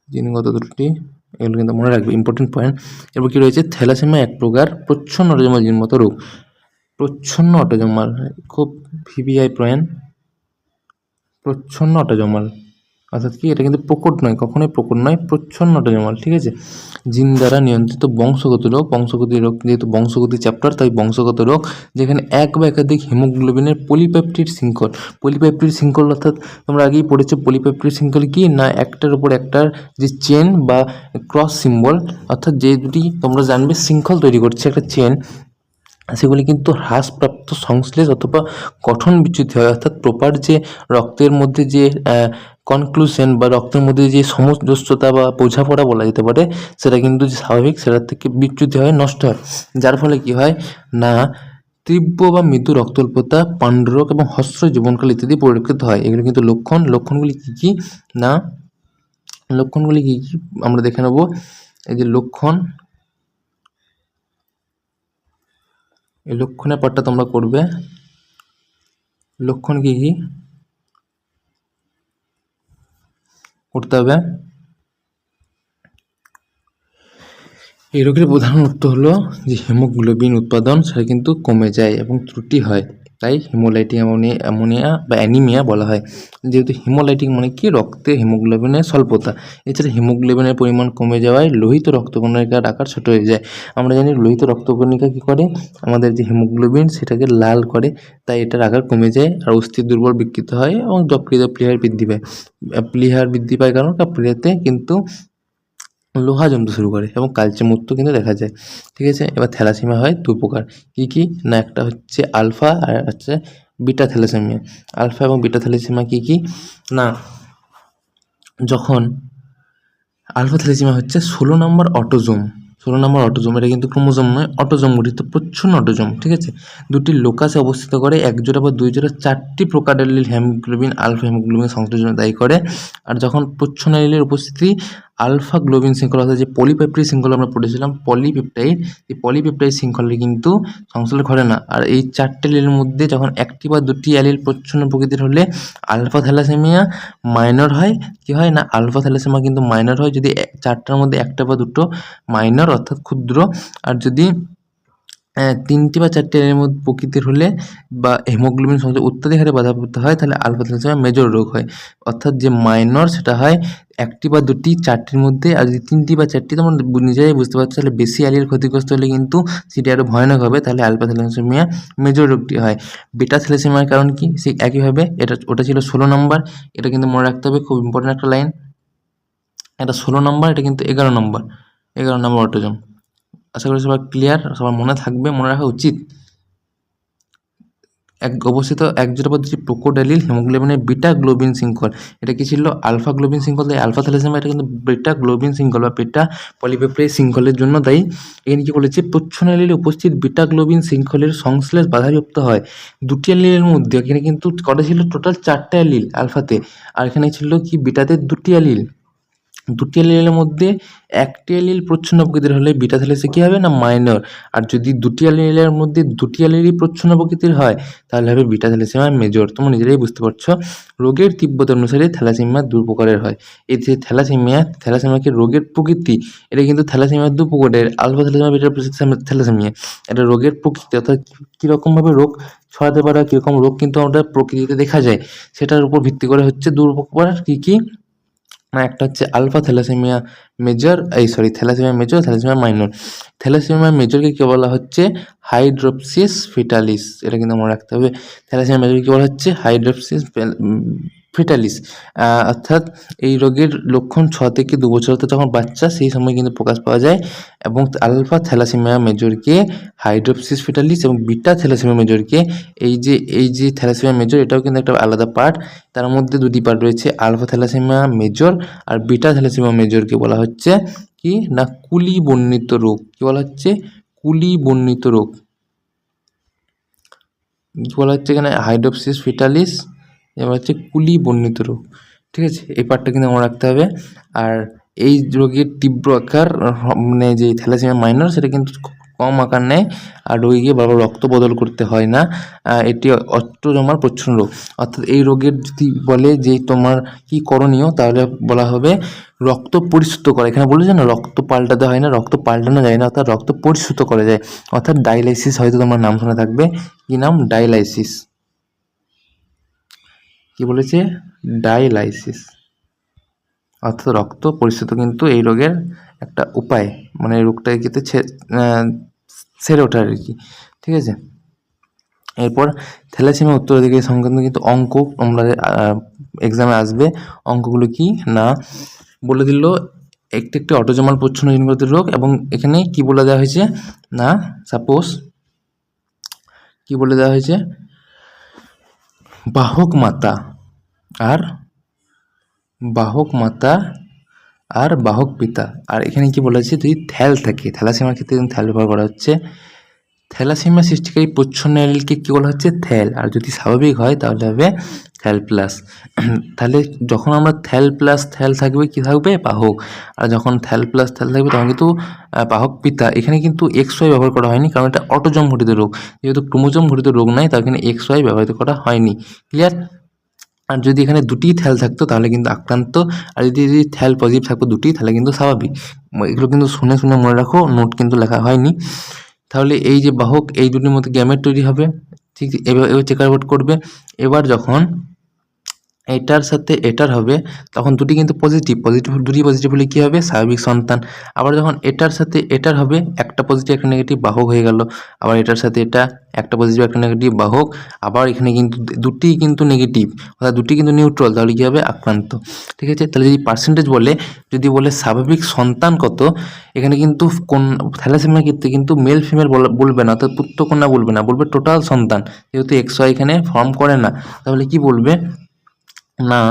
জিনগত ত্রুটি, এগুলো কিন্তু মনে রাখবে, ইম্পর্টেন্ট পয়েন্ট। এরপর কী রয়েছে? থ্যালাসেমিয়া এক প্রকার প্রচ্ছন্ন অটোজোমাল জিনগত রোগ। প্রচ্ছন্ন অটোজোমাল, খুব ভিভিআই পয়েন্ট, প্রচ্ছন্ন অটোজোমাল। অর্থাৎ কি এটা কিন্তু প্রকট নয়, কখনোই প্রকট নয়, প্রচ্ছন্ন অটোজোমাল। ঠিক আছে, জিন দ্বারা নিয়ন্ত্রিত বংশগত রোগ যেহেতু বংশগতি চ্যাপ্টার তাই বংশগত রোগ, যেখানে এক বা একাধিক হিমোগ্লোবিনের পলিপেপটিড শৃঙ্খল অর্থাৎ তোমরা আগেই পড়েছো পলিপেপটিড শৃঙ্খল কি না, একটার উপর একটার যে চেন বা ক্রস সিম্বল, অর্থাৎ যে দুটি তোমরা জানবে শৃঙ্খল তৈরি করছে একটা চেন, সেগুলি কিন্তু হ্রাসপ্রাপ্ত সংশ্লেষ অথবা গঠন বিচ্যুতি হয়। অর্থাৎ প্রপার যে রক্তের মধ্যে যে কনক্লুশন বা রক্তের মধ্যে যে সামঞ্জস্যতা বা বোঝাপড়া বলা যেতে পারে, সেটা কিন্তু যে স্বাভাবিক সেটার থেকে বিচ্যুতি হয়, নষ্ট হয়, যার ফলে কি হয় না তীব্র বা মৃদু রক্তাল্পতা, পাণ্ডুরোগ এবং হস্র জীবনকাল ইত্যাদি পরিলক্ষিত হয়। এগুলো কিন্তু লক্ষণগুলি কী কী না, লক্ষণগুলি কী কী আমরা দেখে নেব। এই যে এই লক্ষণের পার্টটা তোমরা করবে। লক্ষণ কী কী করতে হবে? এই রোগের প্রধান লক্ষ্য হলো যে হিমোগ্লোবিন উৎপাদন সেটা কিন্তু কমে যায় এবং ত্রুটি হয়, তাই হিমোলাইটিক অ্যামোনিয়া বা অ্যানিমিয়া বলা হয়। যেহেতু হিমোলাইটিক মানে কি, রক্তে হিমোগ্লোবিনের স্বল্পতা, এছাড়া হিমোগ্লোবিনের পরিমাণ কমে যাওয়ায় লোহিত রক্তকণিকার আকার ছোট হয়ে যায়। আমরা জানি লোহিত রক্তকণিকা কী করে, আমাদের যে হিমোগ্লোবিন সেটাকে লাল করে, তাই এটার আকার কমে যায় আর অস্থি দুর্বল বিকৃত হয় এবং যকৃত প্লীহার বৃদ্ধি পায় কারণ প্লীহাতে কিন্তু লোহা জমতে শুরু করে এবং কালচে মূত্র কিন্তু দেখা যায়। ঠিক আছে, এবার থ্যালাসেমিয়া হয় দু প্রকার, কী কী না, একটা হচ্ছে আলফা আর হচ্ছে বিটা থ্যালাসেমিয়া। আলফা এবং বিটা থ্যালাসেমিয়া কী কী না, যখন আলফা থ্যালাসেমিয়া হচ্ছে 16 নম্বর অটোজোম, এটা কিন্তু ক্রোমোজোম নয়, অটোজোম গঠিত, প্রচ্ছন্ন অটোজোম। ঠিক আছে, দুটি লোকাসে অবস্থিত করে, এক জোড়া বা দুই জোড়া 4টি প্রকার অ্যালিল হিমোগ্লোবিন আলফা হিমোগ্লোবিন সংশ্লেষণ দায়ী করে। আর যখন প্রচ্ছন্ন অ্যালিলের উপস্থিতি আলফা গ্লোবিন শৃঙ্খল অর্থাৎ যে পলিপেপটাইড শৃঙ্খল আমরা পড়েছিলাম, এই পলিপেপটাইড শৃঙ্খলের কিন্তু সংশ্লেষ ঘটে না। আর এই 4টে অ্যালিলের মধ্যে যখন একটি বা দুটি অ্যালিল প্রচ্ছন্ন প্রকৃতির হলে আলফা থ্যালাসেমিয়া মাইনর হয়। কি হয় না, আলফা থ্যালাসেমিয়া কিন্তু মাইনর হয় যদি 4টার মধ্যে একটা বা দুটো মাইনর অর্থাৎ ক্ষুদ্র, আর যদি 3টি বা 4টি অ্যালিলের মধ্যে প্রকৃতির হলে বা হিমোগ্লোবিন সংশ্লেষ অত্যাধিক হারে বাধাপ্রাপ্ত হয়, তাহলে আলফা থ্যালাসেমিয়া মেজর রোগ হয়। অর্থাৎ যে মাইনর সেটা হয় 1টি বা 2টি 4টির মধ্যে, আর যদি 3টি বা 4টি, তোমরা নিজেরাই বুঝতে পারছো, তাহলে বেশি অ্যালিল ক্ষতিগ্রস্ত হলে কিন্তু সেটি আরও ভয়ানক হবে, তাহলে আলফা থ্যালাসেমিয়া মেজর রোগটি হয়। বিটা থ্যালাসেমিয়ার কারণ কি, সেই একইভাবে ওটা ছিল 16 নম্বর, এটা কিন্তু মনে রাখতে হবে, খুব ইম্পর্টেন্ট একটা লাইন। এটা 16 নম্বর, এটা কিন্তু 11 নম্বর অটোজোম। আশা করি সবার ক্লিয়ার, সবার মনে থাকবে, মনে রাখা উচিত। অবস্থিত এক জোড়া বা দুটি প্রোকোডাইলিল হিমোগ্লোবিনের বিটা গ্লোবিন শৃঙ্খল, এটা কি ছিল আলফা গ্লোবিন শৃঙ্খল, তাই আলফা থ্যালাসেমিয়া এটা কিন্তু বিটা গ্লোবিন শৃঙ্খল বা বিটা পলিপেপটাইড শৃঙ্খলের জন্য দায়ী। এখানে কি বলেছে, প্রচ্ছন্ন অ্যালিলে উপস্থিত বিটা গ্লোবিন শৃঙ্খলের সংশ্লেষ বাধাপ্রাপ্ত হয় দুটি অ্যালিলের মধ্যে। এখানে কিন্তু কটা ছিল, টোটাল 4টে অ্যালিল আলফাতে, আর এখানে ছিল কি বিটাতে দুটি অ্যালিল। দুটি অ্যালিলের মধ্যে একটি অ্যালিল প্রচ্ছন্ন প্রকৃতির হলে বিটা থ্যালাসেমিয়া কী হবে না, মাইনর। আর যদি দুটি অ্যালিলের মধ্যে দুটি অ্যালিলই প্রচ্ছন্ন প্রকৃতির হয়, তাহলে হবে বিটা থ্যালাসেমিয়া মেজর। তোমরা নিজেরাই বুঝতে পারছো, রোগের তীব্রতা অনুসারে থ্যালাসেমিয়া দু প্রকারের হয়। এই যে থ্যালাসেমিয়াকে রোগের প্রকৃতি, এটা কিন্তু থ্যালাসেমিয়া দু প্রকারের, আলফা থ্যালাসেমিয়া বিটা থ্যালাসেমিয়া। এটা রোগের প্রকৃতি অর্থাৎ কীরকমভাবে রোগ ছড়াতে পারে, কীরকম রোগ কিন্তু আমাদের প্রকৃতিতে দেখা যায়, সেটার উপর ভিত্তি করে হচ্ছে দু প্রকার। কী না, একটা হচ্ছে alpha thalassaemia major, thalassaemia minor. Thalassaemia মেজরকে কী বলা হচ্ছে, হাইড্রোপসিস ফিটালিস, এটা কিন্তু মনে রাখতে হবে। থ্যালাসেমিয়া মেজরকে কী বলা হচ্ছে, হাইড্রোপসিস ফিটালিস। অর্থাৎ এই রোগের লক্ষণ 6 থেকে 2 বছর হতে যখন বাচ্চা, সেই সময় কিন্তু প্রকাশ পাওয়া যায়। এবং আলফা থ্যালাসেমিয়া মেজরকে হাইড্রোপসিস ফিটালিস এবং বিটা থ্যালাসেমিয়া মেজরকে এই যে থ্যালাসেমিয়া মেজর, এটাও কিন্তু একটা আলাদা পার্ট, তার মধ্যে দুটি পার্ট রয়েছে, আলফা থ্যালাসেমিয়া মেজর আর বিটা থ্যালাসেমিয়া মেজরকে বলা হচ্ছে কি না, কুলি বর্ণিত রোগ। কি বলা হচ্ছে, কুলি বর্ণিত রোগ। কি বলা হচ্ছে এখানে, হাইড্রোপসিস ফিটালিস, এবার হচ্ছে কুলি বর্ণিত রোগ। ঠিক আছে, এই পার্টটা কিন্তু মনে রাখতে হবে। আর এই রোগের তীব্র আকার মানে যে থ্যালাসেমিয়া মাইনর, সেটা কিন্তু কম আকার নেয় আর রোগীকে বারবার রক্ত বদল করতে হয় না। এটি অটোজোমাল প্রচ্ছন্ন রোগ। অর্থাৎ এই রোগের যদি বলে যে তোমার কি করণীয়, তাহলে বলা হবে রক্ত পরিশুদ্ধ করা। এখানে বলেছে না, রক্ত পাল্টাতে হয় না, রক্ত পাল্টানো যায় না, অর্থাৎ রক্ত পরিশুদ্ধ করা যায়, অর্থাৎ ডায়ালাইসিস। হয়তো তোমার নাম শুনে থাকবে, কি নাম, ডায়ালাইসিস। কি বলেছে, ডায়ালাইসিস। অর্থাৎ রক্ত পরিশ্রুত কিন্তু এই রোগের একটা উপায়, মানে এই রোগটাকে কিন্তু সেরে ওঠার আর কি। ঠিক আছে, এরপর থ্যালাসেমিয়া উত্তরাধিকারী সংক্রান্ত কিন্তু অঙ্ক আমরা এক্সামে আসবে। অঙ্কগুলো কি না বলে দিল, একটি একটি অটোজমাল প্রচ্ছন্ন জিনগত রোগ, এবং এখানে কি বলে দেওয়া হয়েছে না, সাপোজ কি বলে দেওয়া হয়েছে, বাহক মাতা আর বাহক পিতা। আর এখানে কি বলেছে, যদি থ্যাল থাকে, থ্যালাসেমিয়ার ক্ষেত্রে কিন্তু থ্যাল ব্যবহার করা হচ্ছে। থ্যালাসেমিয়া সৃষ্টিকারী প্রচ্ছন্ন অ্যালিলকে কী বলা হচ্ছে, থ্যাল। আর যদি স্বাভাবিক হয় তাহলে হবে থ্যাল প্লাস। তাহলে যখন আমরা থ্যাল প্লাস থ্যাল থাকবে, কি থাকবে, বাহক। আর যখন থ্যাল প্লাস থ্যাল থাকবে তখন কিন্তু বাহক পিতা। এখানে কিন্তু XY ব্যবহার করা হয়নি, কারণ এটা অটোজম ঘটিত রোগ, যেহেতু ক্রোমোজোম ঘটিত রোগ নয়, তার এখানে XY ব্যবহৃত করা হয়নি। ক্লিয়ার? আর যদি এখানে দুটিই থ্যাল থাকতো তাহলে কিন্তু আক্রান্ত, আর যদি থ্যাল পজিটিভ থাকতো দুটি, তাহলে কিন্তু স্বাভাবিক। এগুলো কিন্তু শুনে শুনে মনে রাখো, নোট কিন্তু লেখা হয়নি। তাহলে এই যে বাহক, এই দুটির মধ্যে গ্যামেট তৈরি হবে, ঠিক এবার চেকার আউট করবে। এবার যখন এটার সাথে এটার হবে তখন দুটি কিন্তু পজিটিভ, দুটি পজিটিভ হলে কী হবে, স্বাভাবিক সন্তান। আবার যখন এটার সাথে এটার হবে, একটা পজিটিভ একটা নেগেটিভ, বাহক হয়ে গেল। আবার এটার সাথে এটা, একটা পজিটিভ একটা নেগেটিভ, বাহক। আবার এখানে কিন্তু দুটি কিন্তু নেগেটিভ, অর্থাৎ দুটি কিন্তু নিউট্রাল, তাহলে কী হবে, আক্রান্ত। ঠিক আছে, তাহলে যদি পার্সেন্টেজ বলে, যদি বলে স্বাভাবিক সন্তান কত, এখানে কিন্তু কোন থ্যালাসেমিয়ার ক্ষেত্রে কিন্তু মেল ফিমেল বলবে না, অর্থাৎ পুত্র কন্যা বলবে না, বলবে টোটাল সন্তান, যেহেতু XY এখানে ফর্ম করে না। তাহলে কি বলবে না,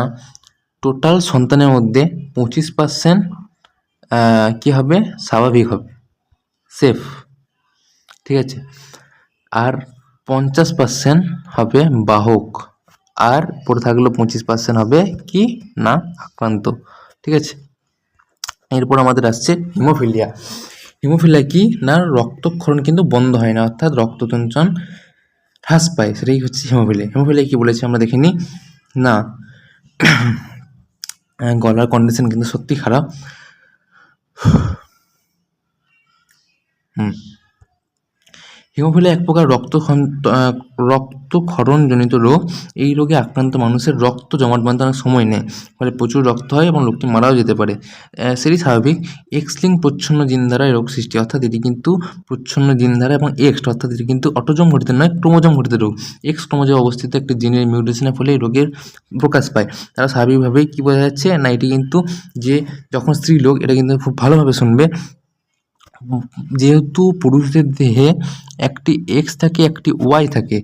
টোটাল সন্তানের মধ্যে 25% কী হবে, স্বাভাবিক হবে, সেফ। ঠিক আছে, আর 50% হবে বাহক, আর পড়ে থাকলো 25% হবে কি না, আক্রান্ত। ঠিক আছে, এরপর আমাদের আসছে হিমোফিলিয়া। হিমোফিলিয়া কি না, রক্তক্ষরণ কিন্তু বন্ধ হয় না, অর্থাৎ রক্ততঞ্চন হ্রাস পায়, সেটাই হচ্ছে হিমোফিলিয়া। হিমোফিলিয়া কি বলেছে আমরা দেখে নিই না, গলার কন্ডিশন কিন্তু সত্যি খারাপ। হিমোফিলিয়া এক প্রকার রক্তক্ষরণজনিত রোগ। এই রোগে আক্রান্ত মানুষের রক্ত জমাট বাঁধতে অনেক সময় নেয়, ফলে প্রচুর রক্ত হয় এবং লোকটি মারাও যেতে পারে। সেটি স্বাভাবিক। X-লিঙ্ক প্রচ্ছন্ন জিন দ্বারা এই রোগ সৃষ্টি, অর্থাৎ এটি কিন্তু প্রচ্ছন্ন জিন দ্বারা, এবং অর্থাৎ এটি কিন্তু অটোজম ঘটিত নয়, ক্রোমোজম ঘটিত রোগ। X ক্রোমোজোমে অবস্থিত একটি জিনের মিউটেশনের ফলে এই রোগের প্রকাশ পায়। তারা স্বাভাবিকভাবেই কী বোঝা যাচ্ছে না, এটি কিন্তু যে যখন স্ত্রীলোক, এটা কিন্তু খুব ভালোভাবে শুনবে, যেহেতু পুরুষদের দেহে একটি X থাকে, একটি Y থাকে,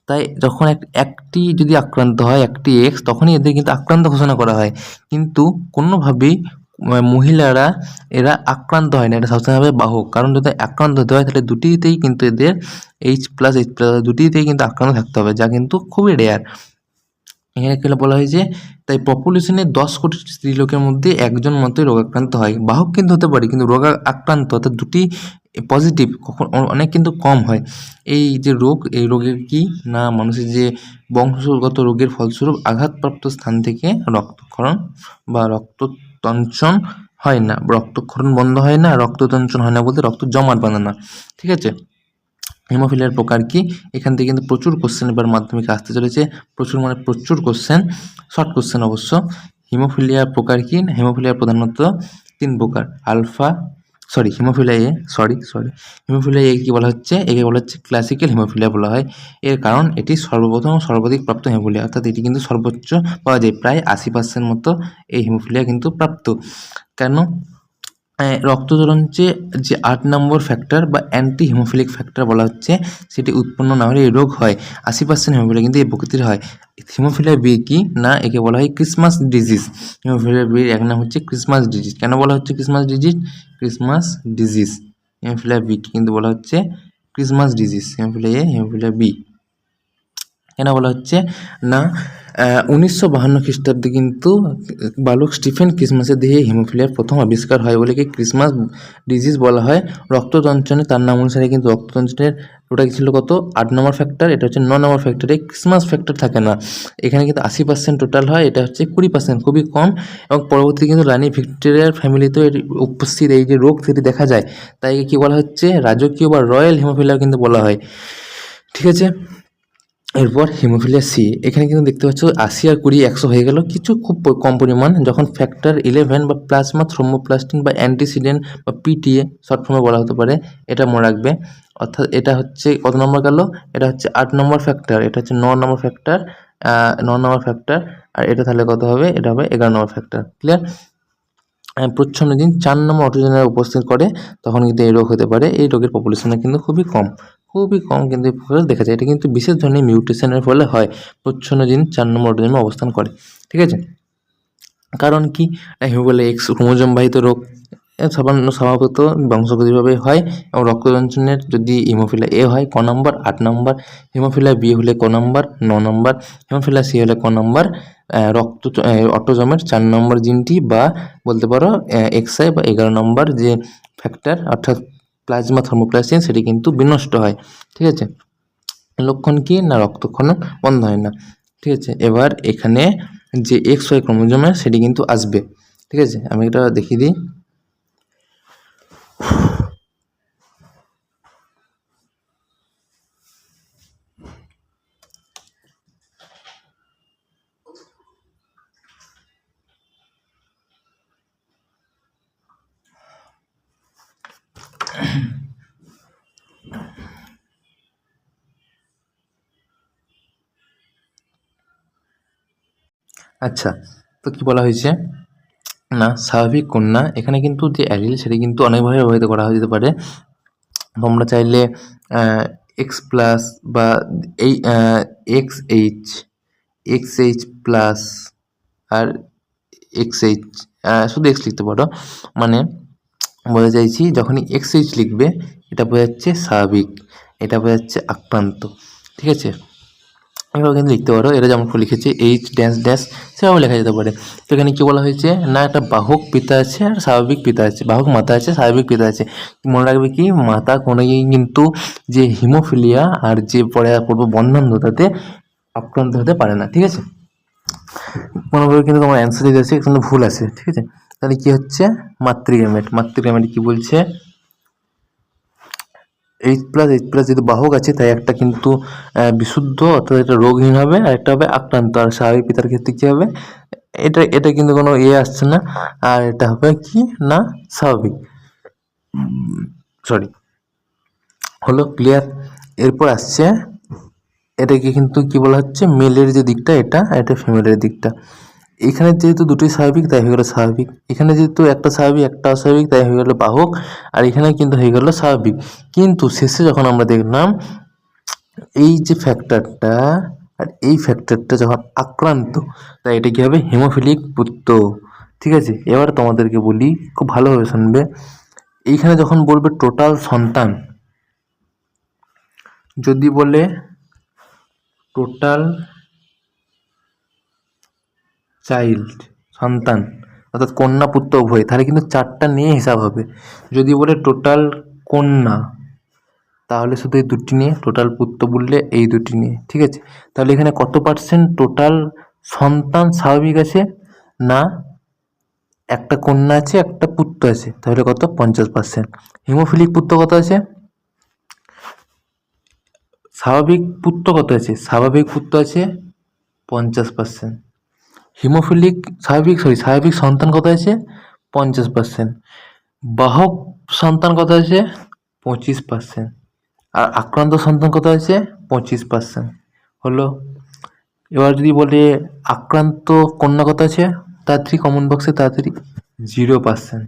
তাই যখন একটি যদি আক্রান্ত হয়, একটি X, তখনই এদের কিন্তু আক্রান্ত ঘোষণা করা হয়। কিন্তু কোনোভাবেই মহিলারা এরা আক্রান্ত হয় না, এটা সবসময় হবে বাহক। কারণ যদি আক্রান্ত হতে হয় তাহলে দুটিতেই কিন্তু এদের H+, দুটিতেই কিন্তু আক্রান্ত থাকতে হবে, যা কিন্তু খুবই রেয়ার। এখানে কি বলা হয়েছে, তাই পপুলেশনে 10 কোটি স্ত্রীলোকের মধ্যে একজন মতোই রোগাক্রান্ত হয়। বাহক কিন্তু হতে পারে, কিন্তু আক্রান্ত অর্থাৎ দুটি পজিটিভ কখন অনেক কিন্তু কম হয়। এই যে রোগ, এই রোগের কি না, মানুষের যে বংশগত রোগের ফলস্বরূপ আঘাতপ্রাপ্ত স্থান থেকে রক্তক্ষরণ বা রক্ততঞ্চন হয় না, রক্তক্ষরণ বন্ধ হয় না, রক্ততঞ্চন হয় না বলতে রক্ত জমাট বাঁধে না। ঠিক আছে, হিমোফিলিয়ার প্রকার কি, এখান থেকে কিন্তু প্রচুর কোশ্চেন এবার মাধ্যমিকে আসতে চলেছে, প্রচুর কোশ্চেন, শর্ট কোশ্চেন অবশ্য। হিমোফিলিয়ার প্রকার কি, হিমোফিলিয়া প্রধানত 3 প্রকার। হিমোফিলিয়া এ কি বলা হচ্ছে, একে বলা হচ্ছে ক্লাসিক্যাল হিমোফিলিয়া বলা হয়। এর কারণ এটি সর্বপ্রথম সর্বাধিক প্রাপ্ত হিমোফিলিয়া, অর্থাৎ এটি কিন্তু সর্বোচ্চ পাওয়া যায়, প্রায় 80% মতো এই হিমোফিলিয়া কিন্তু প্রাপ্ত। কেন, রক্তজলন যে 8 নম্বর ফ্যাক্টর বা অ্যান্টি হিমোফিলিক ফ্যাক্টর বলা হচ্ছে, সেটি উৎপন্ন না হলে এই রোগ হয়। 80% হিমোফিলিয়া কিন্তু এই প্রকৃতির হয়। হিমোফিলিয়া বি কি না, একে বলা হয় ক্রিসমাস ডিজিজ। হিমোফিলিয়া বির এক নাম হচ্ছে ক্রিসমাস ডিজিজ। কেন বলা হচ্ছে ক্রিসমাস ডিজিজ? হিমোফিলিয়া বি কিন্তু বলা হচ্ছে Christmas disease. Haemophilia A, haemophilia B কেন বলা হচ্ছে না, 1952 খ্রিস্টাব্দে কিন্তু বালক স্টিফেন ক্রিসমাসের দেহে হিমোফিলিয়ার প্রথম আবিষ্কার হয় বলে কি ক্রিসমাস ডিজিজ বলা হয়। রক্ততঞ্চনে তার নাম অনুসারে কিন্তু রক্ততঞ্চনের ওটা ছিল কত, 8 নম্বর ফ্যাক্টর, এটা হচ্ছে 9 নম্বর ফ্যাক্টর। এই ক্রিসমাস ফ্যাক্টর থাকে না, এখানে কিন্তু 80% টোটাল হয়, এটা হচ্ছে 20%, খুবই কম। এবং পরবর্তী কিন্তু রানী ভিক্টোরিয়ার ফ্যামিলিতেও এর উপস্থিত এই যে রোগ সেটি দেখা যায়, তাই কি বলা হচ্ছে রাজকীয় বা রয়্যাল হিমোফিলিয়া কিন্তু বলা হয়। ঠিক আছে, এরপর হিমোফিলিয়া সি, এখানে কিন্তু দেখতে পাচ্ছ 80 আর 20 100 হয়ে গেল, কিছু খুব কম পরিমাণ। যখন ফ্যাক্টর 11 বা প্লাজমা থ্রোম্বোপ্লাস্টিন বা অ্যান্টিসিডেন্ট বা পিটিএ শর্ট ফর্মে বলা হতে পারে, এটা মনে রাখবে। অর্থাৎ এটা হচ্ছে কত নম্বর গেল, এটা হচ্ছে 8 নম্বর ফ্যাক্টর, এটা হচ্ছে 9 নম্বর ফ্যাক্টর, 9 নম্বর ফ্যাক্টর, আর এটা তাহলে কত হবে, এটা হবে 11 নম্বর ফ্যাক্টর। ক্লিয়ার? প্রচ্ছন্ন জিন 4 নম্বর অটোজেনের উপস্থিত করে, তখন কিন্তু এই রোগ হতে পারে। এই রোগের পপুলেশনে কিন্তু খুবই কম কিন্তু এই প্রকার দেখা যায়। এটা কিন্তু বিশেষ ধরনের মিউটেশনের ফলে হয়, প্রচ্ছন্ন জিন 4 নম্বর অটোজেনে অবস্থান করে। ঠিক আছে? কারণ কি, হিমোফিলিয়া এক্স ক্রোমোজোম বাহিত রোগ, স্বভাবত বংশগতিভাবে হয়। এবং রক্তজঞ্জনের যদি হিমোফিলিয়া এ হয় ক নম্বর 8 নম্বর, হিমোফিলিয়া বি হলে ক নম্বর 9 নম্বর, হিমোফিলিয়া সি হলে ক নম্বর, অটোজমের 4 নম্বর জিনটি বা বলতে পারো এক্সআই বা 11 নম্বর যে ফ্যাক্টর অর্থাৎ প্লাজমা থর্মোপ্লাস্টিন, সেটি কিন্তু বিনষ্ট হয়। ঠিক আছে? লক্ষণ কি না, রক্তক্ষরণ বন্ধ হয় না। ঠিক আছে? এবার এখানে যে এক্স ওয়াই ক্রোমোজোমে সেটি কিন্তু আসবে। ঠিক আছে? আমি এটা দেখিয়ে দিই। আচ্ছা, তো কি বলা হয়েছে না, স্বাভাবিক কন্যা, এখানে কিন্তু যে অ্যালিল সেটি কিন্তু অনেকভাবে ব্যবহৃত করা যেতে পারে। তোমরা চাইলে এক্স প্লাস বা এই এক্স এইচ প্লাস আর এক্স এইচ, শুধু এক্স লিখতে পারো। মানে বলতে চাইছি, যখনই এক্স এইচ লিখবে এটা বোঝাচ্ছে স্বাভাবিক, এটা বোঝাচ্ছে আক্রান্ত। ঠিক আছে? এভাবে কিন্তু লিখতে পারো, এটা যেমন লিখেছে এইচ ড্যাশ ড্যাশ, সেভাবে লেখা যেতে পারে। তো এখানে কী বলা হয়েছে না, একটা বাহক পিতা আছে আর স্বাভাবিক পিতা আছে, বাহক মাতা আছে, স্বাভাবিক পিতা আছে। মনে রাখবে কি, মাতা কোনোই কিন্তু যে হিমোফিলিয়া আর যে পরে পড়বো বন্ধান্ধতাতে আক্রান্ত হতে পারে না। ঠিক আছে? কোনোভাবে কিন্তু তোমার অ্যান্সার যদি আছে এখানে ভুল আছে। ঠিক আছে? তাহলে কি হচ্ছে, মাতৃগ্যামেট কি বলছে, এইচ প্লাস যেহেতু বাহক আছে, তাই একটা কিন্তু বিশুদ্ধ অর্থাৎ এটা রোগহীন হবে, আর একটা হবে আক্রান্ত। আর স্বাভাবিক পিতার ক্ষেত্রে কী হবে, এটা কিন্তু কোনো আসছে না, আর এটা হবে কি না স্বাভাবিক। সরি, হলো ক্লিয়ার? এরপর আসছে এটাকে কিন্তু কি বলা হচ্ছে, মেলের যে দিকটা এটা ফিমেলের দিকটা। এখানে যেহেতু দুটোই স্বাভাবিক তাই হয়ে গেল স্বাভাবিক, এখানে যেহেতু একটা স্বাভাবিক একটা অস্বাভাবিক তাই হয়ে গেল বাহক, আর এখানে কিন্তু হয়ে গেল স্বাভাবিক। কিন্তু শেষে যখন আমরা দেখলাম এই যে ফ্যাক্টরটা আর এই ফ্যাক্টরটা যখন আক্রান্ত, তাই এটা কী হবে, হিমোফিলিক পুত্র। ঠিক আছে? এবার তোমাদেরকে বলি, খুব ভালোভাবে শুনবে। এইখানে যখন বলবে টোটাল সন্তান, যদি বলে টোটাল চাইল্ড সন্তান অর্থাৎ কন্যা পুত্র উভয়, তাহলে কিন্তু 4টা নিয়ে হিসাব হবে। যদি বলে টোটাল কন্যা, তাহলে শুধু এই দুটি নিয়ে, টোটাল পুত্র বললে এই দুটি নিয়ে। ঠিক আছে? তাহলে এখানে কত পার্সেন্ট টোটাল সন্তান স্বাভাবিক আছে না, একটা কন্যা আছে একটা পুত্র আছে, তাহলে কত, 50%। হিমোফিলিক পুত্র কত আছে, স্বাভাবিক পুত্র কত আছে, স্বাভাবিক পুত্র আছে 50%। হিমোফিলিক স্বাভাবিক সন্তান কত আছে, 50%। বাহক সন্তান কত আছে, 25%। আর আক্রান্ত সন্তান কত আছে, 25%। হলো। এবার যদি বলে আক্রান্ত কন্যা কত আছে, তাড়াতাড়ি কমন বক্সে তাড়াতাড়ি 0%।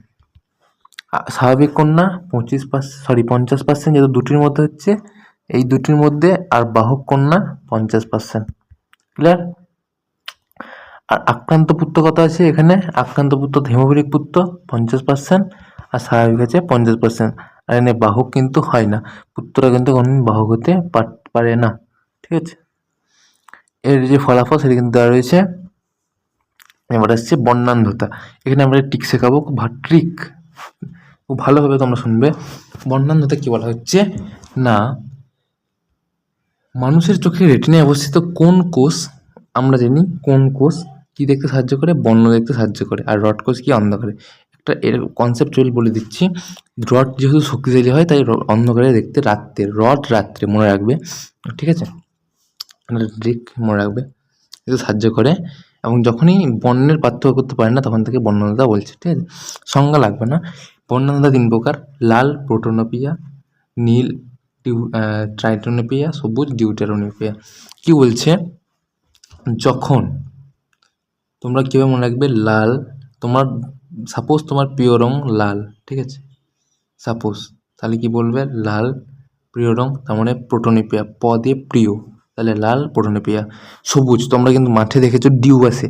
স্বাভাবিক কন্যা 50%, যেহেতু দুটির মধ্যে হচ্ছে এই দুটির মধ্যে, আর বাহক কন্যা 50%। ক্লিয়ার? আর আক্রান্ত পুত্র কত আছে এখানে, আক্রান্ত পুত্র হিমোফিলিক পুত্র 50%, আর স্বাভাবিক আছে 50%। আর এখানে বাহক কিন্তু হয় না, পুত্ররা কিন্তু কোনোদিন বাহক হতে পারে না। ঠিক আছে? এর যে ফলাফল সেটা কিন্তু দেওয়া রয়েছে। এবার আসছে বর্ণান্ধতা, এখানে আমরা ট্রিক শেখাবো, ট্রিক খুব ভালোভাবে তোমরা শুনবে। বর্ণান্ধতা কি বলা হচ্ছে না, মানুষের চোখে রেটিনায় অবস্থিত কোন কোষ, আমরা জানি কোন কোষ কি দেখতে সাহায্য করে, বর্ণ দেখতে সাহায্য করে, আর রড কোষ কি অন্ধকারে। একটা এর কনসেপ্টুয়াল বলে দিচ্ছি, রড যেহেতু শক্তিশালী হয় তাই অন্ধকারে দেখতে, রড রাত্রে মনে রাখবে। ঠিক আছে? ট্রিক মনে রাখবে, এতে সাহায্য করে এবং যখনই বর্ণের পার্থক্য করতে পারে না তখন থেকে বর্ণনাদা বলছে, ঠিক আছে। সংজ্ঞা লাগবে না। বর্ণনাদা 3 প্রকার: লাল প্রোটোনোপিয়া, নীল ট্রাইটোনোপিয়া, সবুজ ডিউটেরোনোপিয়া। কি বলছে, যখন তোমরা কীভাবে মনে রাখবে, লাল তোমার সাপোজ তোমার প্রিয় রং লাল, ঠিক আছে, সাপোজ, তাহলে কি বলবে, লাল প্রিয় রং, তার মানে প্রোটোনোপিয়া, পদে প্রিয়, তাহলে লাল প্রোটোনোপিয়া। সবুজ, তোমরা কিন্তু মাঠে দেখেছো ডিউ আসে,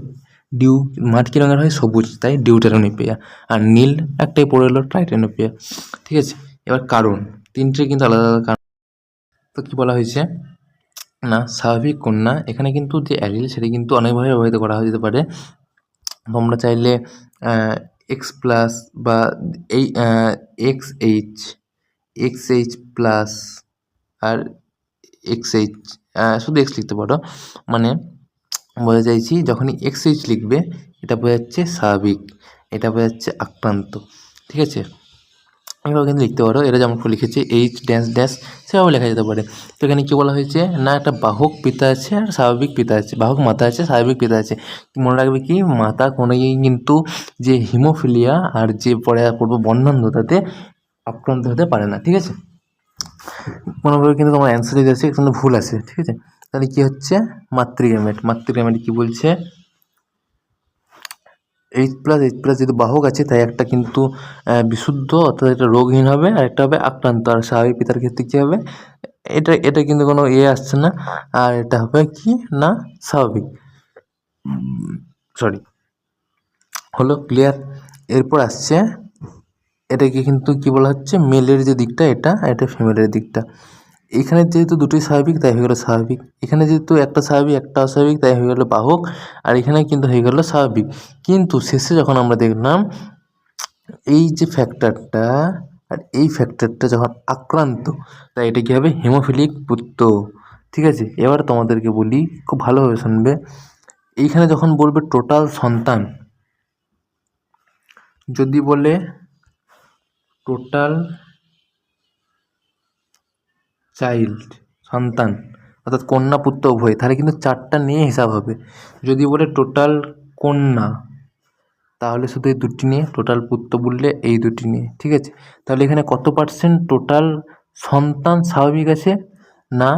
ডিউ মাঠ কী রঙের হয়, সবুজ, তাই ডিউটেরোনোপিয়া। আর নীল একটাই পড়ে এলো, ট্রাইটোনোপিয়া, ঠিক আছে। এবার কারণ, তিনটে কিন্তু আলাদা আলাদা কারণ। তো কী বলা হয়েছে না, স্বাভাবিক কন্যা, এখানে কিন্তু যে অ্যালিল সেটা কিন্তু অনেকভাবে ব্যবহৃত করা যেতে পারে। তোমরা চাইলে এক্স প্লাস বা এই এক্স এইচ প্লাস আর এক্স এইচ, শুধু এক্স লিখতে পারো। মানে বোঝা চাইছি, যখনই এক্স এইচ লিখবে এটা বোঝাচ্ছে স্বাভাবিক, এটা বোঝাচ্ছে আক্রান্ত, ঠিক আছে। এভাবে কিন্তু লিখতে পারো, এটা যেমন লিখেছে এইচ ড্যাশ ড্যাশ, সেভাবে লেখা যেতে পারে। তো এখানে কী বলা হয়েছে না, একটা বাহক পিতা আছে আর স্বাভাবিক পিতা আছে, বাহক মাতা আছে, স্বাভাবিক পিতা আছে। মনে রাখবে কি, মাতা কোনোই কিন্তু যে হিমোফিলিয়া আর যে পরে পড়বো বর্ণান্ধতাতে আক্রান্ত হতে পারে না, ঠিক আছে। কোনোভাবে কিন্তু তোমার অ্যান্সার যদি আছে কিন্তু ভুল আছে, ঠিক আছে। তাহলে কী হচ্ছে, মাতৃগ্যামেট কী বলছে, এইচ প্লাস যেহেতু বাহক আছে তাই একটা কিন্তু বিশুদ্ধ অর্থাৎ এটা রোগহীন হবে, আর একটা হবে আক্রান্ত। আর স্বাভাবিক পিতার ক্ষেত্রে কী হবে, এটা কিন্তু কোনো আসছে না, আর এটা হবে কি না, স্বাভাবিক, সরি, হলো ক্লিয়ার। এরপর আসছে এটাকে কিন্তু কি বলা হচ্ছে, মেলের যে দিকটা এটা ফিমেলের দিকটা। এখানে যেহেতু দুটোই স্বাভাবিক তাই হয়ে গেলো স্বাভাবিক, এখানে যেহেতু একটা স্বাভাবিক একটা অস্বাভাবিক তাই হয়ে গেলো বাহক, আর এখানে কিন্তু হয়ে গেলো স্বাভাবিক। কিন্তু শেষে যখন আমরা দেখলাম এই যে ফ্যাক্টরটা আর এই ফ্যাক্টরটা যখন আক্রান্ত, তাই এটা কী হবে, হিমোফিলিক পুত্র, ঠিক আছে। এবার তোমাদেরকে বলি, খুব ভালোভাবে শুনবে, এইখানে যখন বলবে টোটাল সন্তান, যদি বলে টোটাল চাইল্ড, সন্তান, অর্থাৎ কন্যা পুত্র উভয়, তাহলে কিন্তু 4টা নিয়ে হিসাব হবে। যদি বলে টোটাল কন্যা, তাহলে শুধু এই দুটি নিয়ে, টোটাল পুত্র বললে এই দুটি নিয়ে, ঠিক আছে। তাহলে এখানে কত পার্সেন্ট টোটাল সন্তান স্বাভাবিক আছে না,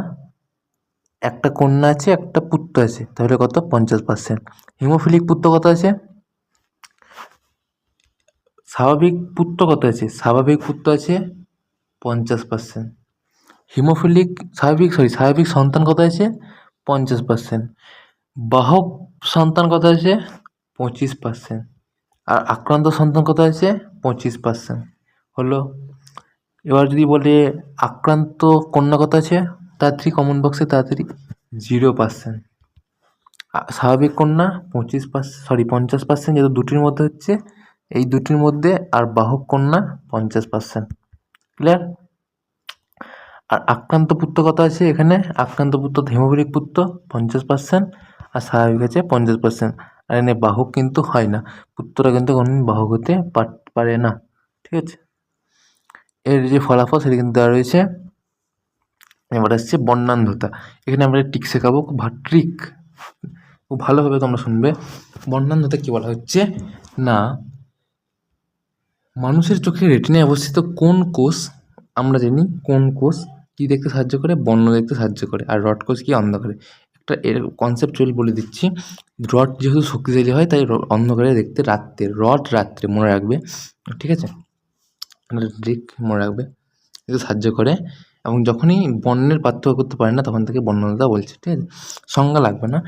একটা কন্যা আছে একটা পুত্র আছে, তাহলে কত, 50%। হিমোফিলিক পুত্র কত আছে, স্বাভাবিক পুত্র কত আছে, স্বাভাবিক পুত্র আছে 50%। হিমোফিলিক স্বাভাবিক সন্তান কত আছে, 50%। বাহক সন্তান কত আছে, 25%। আর আক্রান্ত সন্তান কত আছে, 25%। হলো। এবার যদি বলে আক্রান্ত কন্যা কত আছে, তাড়াতাড়ি কমেন্ট বক্সে তাড়াতাড়ি, 0%। স্বাভাবিক কন্যা 50%, যেহেতু দুটির মধ্যে হচ্ছে, এই দুটির মধ্যে, আর বাহক কন্যা 50%, ক্লিয়ার। আর আক্রান্ত পুত্র কত আছে এখানে, আক্রান্ত পুত্র হিমোফিলিক পুত্র 50%, আর স্বাভাবিক আছে 50%। আর এখানে বাহক কিন্তু হয় না, পুত্ররা কিন্তু কোনোদিন বাহক হতে পারে না, ঠিক আছে। এর যে ফলাফল সেটা কিন্তু দেওয়া রয়েছে। এবার আসছে বর্ণান্ধতা, এখানে আমরা ট্রিক শেখাবো, ট্রিক খুব ভালোভাবে তোমরা শুনবে। বর্ণান্ধতা কী বলা হচ্ছে না, মানুষের চোখে রেটিনায় অবস্থিত কোন কোষ, আমরা জানি কোন কোষ কী দেখতে সাহায্য করে, বর্ণ দেখতে সাহায্য করে, আর রড কোষ কি অন্ধকারে। একটা এর কনসেপচুয়াল বলে দিচ্ছি, রড যেহেতু শক্তিশালী হয় তাই অন্ধকারে দেখতে, রড রাত্রে মনে রাখবে, ঠিক আছে, ট্রিক মনে রাখবে, এতে সাহায্য করে এবং যখনই বর্ণের পার্থক্য করতে পারে না তখন থেকে বর্ণনাদা বলছে, ঠিক আছে। সংজ্ঞা লাগবে না।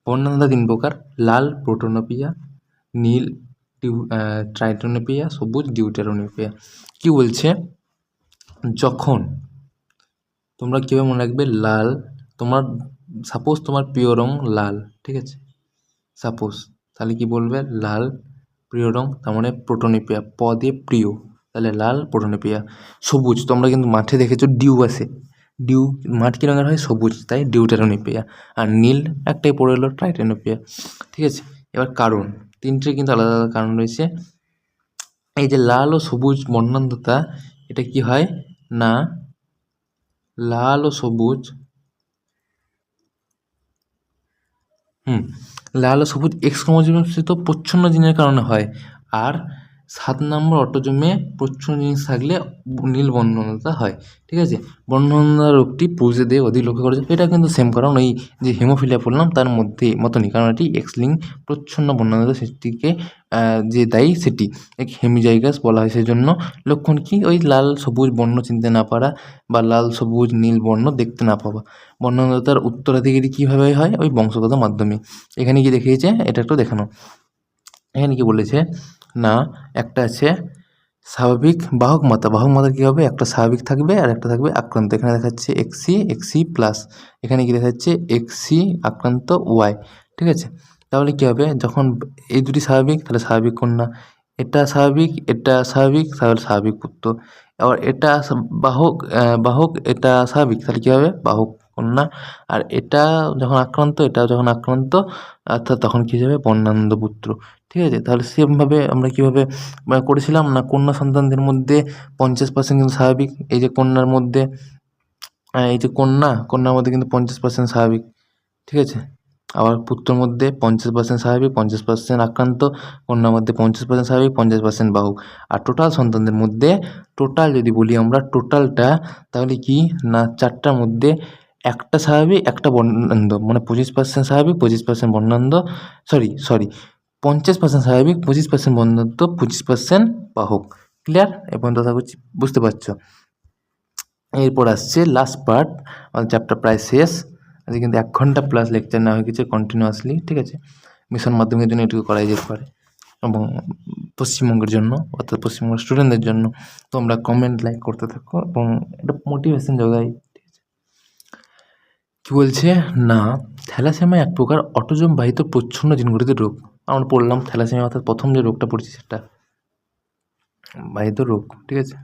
বর্ণনাদা 3 প্রকার: লাল প্রোটোনোপিয়া, নীল ট্রাইটোনোপিয়া, সবুজ ডিউটেরোনোপিয়া। কি বলছে, যখন তোমরা কীভাবে মনে রাখবে, লাল তোমার সাপোজ তোমার প্রিয় রং লাল, ঠিক আছে, সাপোজ, তাহলে কি বলবে, লাল প্রিয় রং, তার মানে প্রোটোনোপিয়া, পদে প্রিয়, তাহলে লাল প্রোটোনোপিয়া। সবুজ, তোমরা কিন্তু মাঠে দেখেছো ডিউ আসে, ডিউ মাঠ কী রঙের হয়, সবুজ, তাই ডিউটেরোনোপিয়া। আর নীল একটাই পড়ে এলো, ট্রাইটোনোপিয়া, ঠিক আছে। এবার কারণ, তিনটে কিন্তু আলাদা আলাদা কারণ রয়েছে। এই যে লাল ও সবুজ বর্ণান্ধতা, এটা কি হয় না, লাল ও সবুজ লাল ও সবুজ এক্স ক্রোমোজোমস্থিত প্রচ্ছন্ন জিনের কারণে হয়। আর 7 নম্বর অটোজোমে প্রচ্ছন্ন জিনিস থাকলে নীল বর্ণহীনতা হয়। ঠিক আছে, বর্ণহীনতা রোগটি পুরুষদের অধিক লক্ষ্য করা যায়। এটা কিন্তু সেম, কারণ ওই যে হেমোফিলিয়া বললাম তার মধ্যে মতনই, কারণ এটি এক্স লিঙ্ক প্রচ্ছন্ন বর্ণহীনতা সেটিকে যে দায়ী সেটি এক হেমিজাইগাস বলা হয়। সেই জন্য লক্ষণ কি, ওই লাল সবুজ বর্ণ চিনতে না পারা বা লাল সবুজ নীল বর্ণ দেখতে না পাওয়া। বর্ণহীনতার উত্তরাধিকারী কীভাবে হয়, ওই বংশগত মাধ্যমে। এখানে কি দেখিয়েছে, এটা একটু দেখানো। এখানে কি বলেছে না, একটা আছে স্বাভাবিক বাহক মাত্রা। বাহক মাত্রা কী হবে, একটা স্বাভাবিক থাকবে আর একটা থাকবে আক্রান্ত। এখানে দেখাচ্ছে এক্সি এক্সি প্লাস, এখানে কি দেখাচ্ছে এক্সি আক্রান্ত ওয়াই। ঠিক আছে, তাহলে কী হবে, যখন এই দুটি স্বাভাবিক তাহলে স্বাভাবিক কন্যা, এটা স্বাভাবিক এটা স্বাভাবিক তাহলে স্বাভাবিক পুত্র। আবার এটা বাহক বাহক এটা স্বাভাবিক তাহলে কী হবে, বাহক কন্যা। আর এটা যখন আক্রান্ত এটা যখন আক্রান্ত অর্থাৎ তখন কী যাবে, বর্ণান্ধ পুত্র। ঠিক আছে, তাহলে সেমভাবে আমরা কীভাবে করেছিলাম না, কন্যা সন্তানদের মধ্যে 50% কিন্তু স্বাভাবিক। এই যে কন্যার মধ্যে এই যে কন্যার মধ্যে কিন্তু 50% স্বাভাবিক। ঠিক আছে, আবার পুত্রর মধ্যে 50% স্বাভাবিক 50% আক্রান্ত, কন্যার মধ্যে 50% স্বাভাবিক 50% বাহক। আর টোটাল সন্তানদের মধ্যে টোটাল যদি বলি আমরা টোটালটা, তাহলে কি না, 4টার মধ্যে একটা স্বাভাবিক একটা বর্ণান্ধ, মানে 25% স্বাভাবিক 25% বর্ণান্ধ, সরি 50% স্বাভাবিক 25% বর্ণান্ধ 25% বাহক। ক্লিয়ার? এ পর্যন্ত আশা করছি বুঝতে পারছো। এরপর আসছে লাস্ট পার্ট, চ্যাপ্টার প্রায় শেষ। আজকে কিন্তু 1 ঘন্টা প্লাস লেকচার নেওয়া হয়ে গেছে কন্টিনিউয়াসলি। ঠিক আছে, মিশন মাধ্যমের জন্য এটুকু করাই যেতে পারে, এবং পশ্চিমবঙ্গের জন্য অর্থাৎ পশ্চিমবঙ্গের স্টুডেন্টদের জন্য তোমরা কমেন্ট লাইক করতে থাকো এবং এটা মোটিভেশন যোগায়। ঠিক আছে, কী বলছে না, থ্যালাসেমিয়া এক প্রকার অটোজোম বাহিত প্রচ্ছন্ন জিনগঠিত রোগ। আমরা পড়লাম থ্যালাসেমিয়া অর্থাৎ প্রথম যে রোগটা পড়ছি সেটা বাহিত রোগ। ঠিক আছে,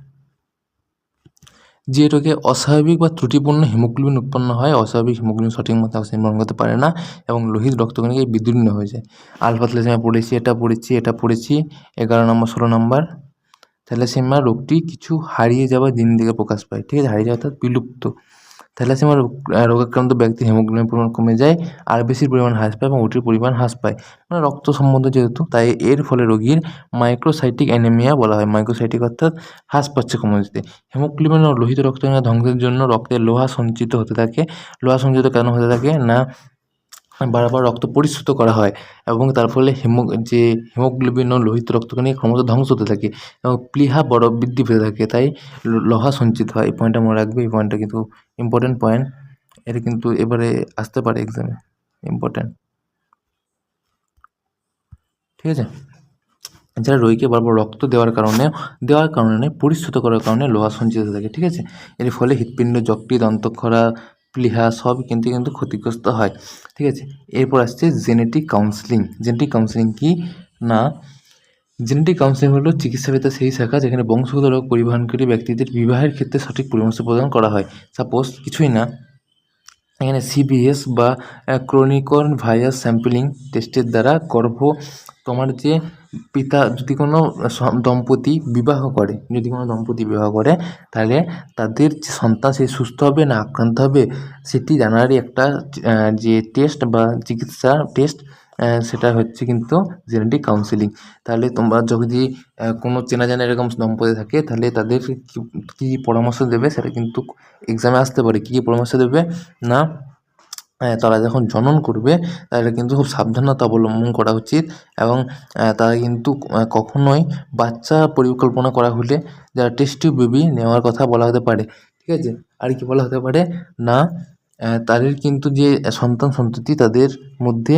যে রোগে অস্বাভাবিক বা ত্রুটিপূর্ণ হিমোগ্লোবিন উৎপন্ন হয়, অস্বাভাবিক হিমোগ্লোবিন সঠিক মতো অক্সিজেন বহন করতে পারে না এবং লোহিত রক্তকণিকায় বিদীর্ণ হয়ে যায়। আলফা থ্যালাসেমিয়া পড়েছি, এটা পড়েছি 11 নম্বর 16 নম্বর। থ্যালাসেমিয়া রোগটি কিছু হারিয়ে যাওয়া জিন থেকে প্রকাশ পায়। ঠিক আছে, হারিয়ে যাওয়া অর্থাৎ বিলুপ্ত। থ্যালাসেমিয়া রোগাক্রান্ত ব্যক্তির হিমোগ্লোবিনের পরিমাণ কমে যায়, আরবিসির পরিমাণ হ্রাস পায় এবং ওটির পরিমাণ হ্রাস পায়, মানে রক্ত সম্বন্ধ যেহেতু, তাই এর ফলে রোগীর মাইক্রোসাইটিক অ্যানিমিয়া বলা হয়। মাইক্রোসাইটিক অর্থাৎ হ্রাস পাচ্ছে কমোডিটি। হিমোগ্লোবিন ও লোহিত রক্তকণিকা ধ্বংসের জন্য রক্তে লোহা সঞ্চিত হতে থাকে। লোহা সঞ্চিত কেন হতে থাকে না, বারবার রক্ত পরিশ্রুত করা হয় এবং তার ফলে হিমোগ্লোবিন ও লোহিত রক্তকণিকা ক্রমশ ধ্বংস হতে থাকে এবং প্লীহা বৃদ্ধি পেতে থাকে, তাই লোহা সঞ্চিত হয়। এই পয়েন্টটা মনে রাখবে, এই পয়েন্টটা কিন্তু ইম্পর্টেন্ট পয়েন্ট। এটা কিন্তু এবারে আসতে পারে এক্সামে, ইম্পর্টেন্ট। ঠিক আছে, যারা রোগীকে বারবার রক্ত দেওয়ার কারণে পরিশ্রুত করার কারণে লোহা সঞ্চিত থাকে। ঠিক আছে, এর ফলে হৃৎপিণ্ড, যকৃৎ, অন্তঃক্ষরা, প্লীহা সব কিন্তু ক্ষতিগ্রস্ত হয়। ঠিক আছে, এরপর আসছে জেনেটিক কাউন্সেলিং। জেনেটিক কাউন্সেলিং কি না, জেনেটিক কাউন্সেলিং হলো চিকিৎসাবিদ্যার সেই শাখা যেখানে বংশগত রোগ পরিবহনকারী ব্যক্তিদের বিবাহের ক্ষেত্রে সঠিক পরামর্শ প্রদান করা হয়। সাপোজ কিছুই না, এখানে সিবিএস বা ক্রনিকন ভাইরাস স্যাম্পলিং টেস্টের দ্বারা তোমার যে পিতা যদি কোনো দম্পতি বিবাহ করে তাহলে তাদের যে সন্তান সে সুস্থ হবে না আক্রান্ত হবে সেটি জানারই একটা যে টেস্ট বা চিকিৎসা টেস্ট, সেটা হচ্ছে কিন্তু জেনেটিক কাউন্সেলিং। তাহলে তোমরা যদি কোনো চেনা জানা এরকম দম্পতি থাকে তাহলে তাদের কী পরামর্শ দেবে সেটা কিন্তু এক্সামে আসতে পারে। কী পরামর্শ দেবে না, তারা যখন জনন করবে তাদের কিন্তু খুব সাবধানতা অবলম্বন করা উচিত এবং তারা কিন্তু কখনোই বাচ্চা পরিকল্পনা করা হলে যারা টেস্ট টিউব বেবি নেওয়ার কথা বলা হতে পারে। ঠিক আছে, আর কি বলা হতে পারে না, তাদের কিন্তু যে সন্ততি তাদের মধ্যে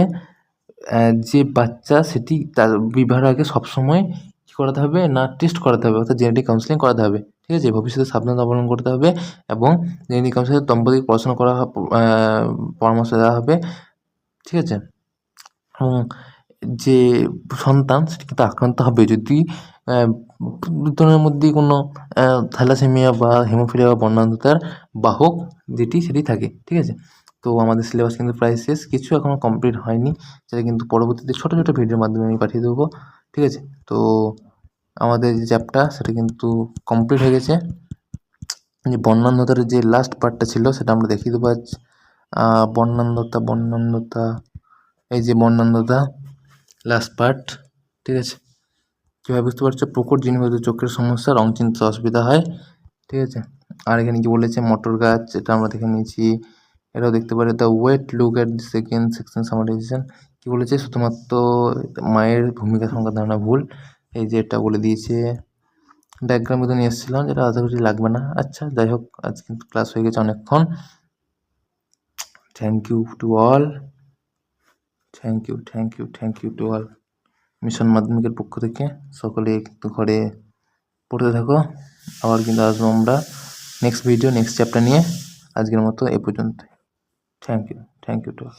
যে বাচ্চা সেটি তার বিবাহের আগে সবসময় কী করাতে হবে না, টেস্ট করাতে হবে অর্থাৎ জেনেটিক কাউন্সেলিং করাতে হবে। ঠিক আছে, ভবিষ্যতে সাবধানতা অবলম্বন করতে হবে এবং জেনেটিক কাউন্সেলিং দম্পতিকে পড়াশোনা করা পরামর্শ দেওয়া হবে। ঠিক আছে, এবং যে সন্তান সেটি কিন্তু আক্রান্ত হবে যদি দুজনের মধ্যেই কোনো থ্যালাসেমিয়া বা হেমোফিলিয়া বা বর্ণান্ধতার বাহক সেটি থাকে। ঠিক আছে, তো আমাদের সিলেবাস কিন্তু প্রায় শেষ, কিছু এখনও কমপ্লিট হয়নি, সেটা কিন্তু পরবর্তীতে ছোটো ছোটো ভিডিওর মাধ্যমে আমি পাঠিয়ে দেবো। ঠিক আছে, তো আমাদের যে চ্যাপ্টার সেটা কিন্তু কমপ্লিট হয়ে গেছে। যে বর্ণান্ধতার যে লাস্ট পার্টটা ছিল সেটা আমরা দেখিয়ে দেবো আজ। বর্ণান্ধতা এই যে বর্ণন দাদা লাস্ট পার্ট, ঠিক আছে। কীভাবে বুঝতে পারছো? প্রকট জিনিস হয়তো চোখের সমস্যা, রং চিনতে অসুবিধা হয়, ঠিক আছে। আর এখানে কি বলেছে, মটর গাছ, এটা আমরা দেখে নিয়েছি। এটাও দেখতে পারে the wait look at the second section summarisation. কী বলেছে? শুধুমাত্র মায়ের ভূমিকা সংক্রান্ত ধারণা ভুল, এই যে এটা বলে দিয়েছে। ডায়াগ্রাম কিন্তু নিয়ে এসেছিলাম, যেটা আশা করি লাগবে না। আচ্ছা যাই হোক, আজ কিন্তু ক্লাস হয়ে গেছে অনেকক্ষণ। Thank you to all, thank you to all. Mission মাধ্যমিকের পক্ষ থেকে সকলে কিন্তু ঘরে পড়তে থাকো। আবার কিন্তু আসবো আমরা নেক্সট ভিডিও, নেক্সট চ্যাপ্টার নিয়ে। আজকের মতো এ পর্যন্ত। Thank you to all.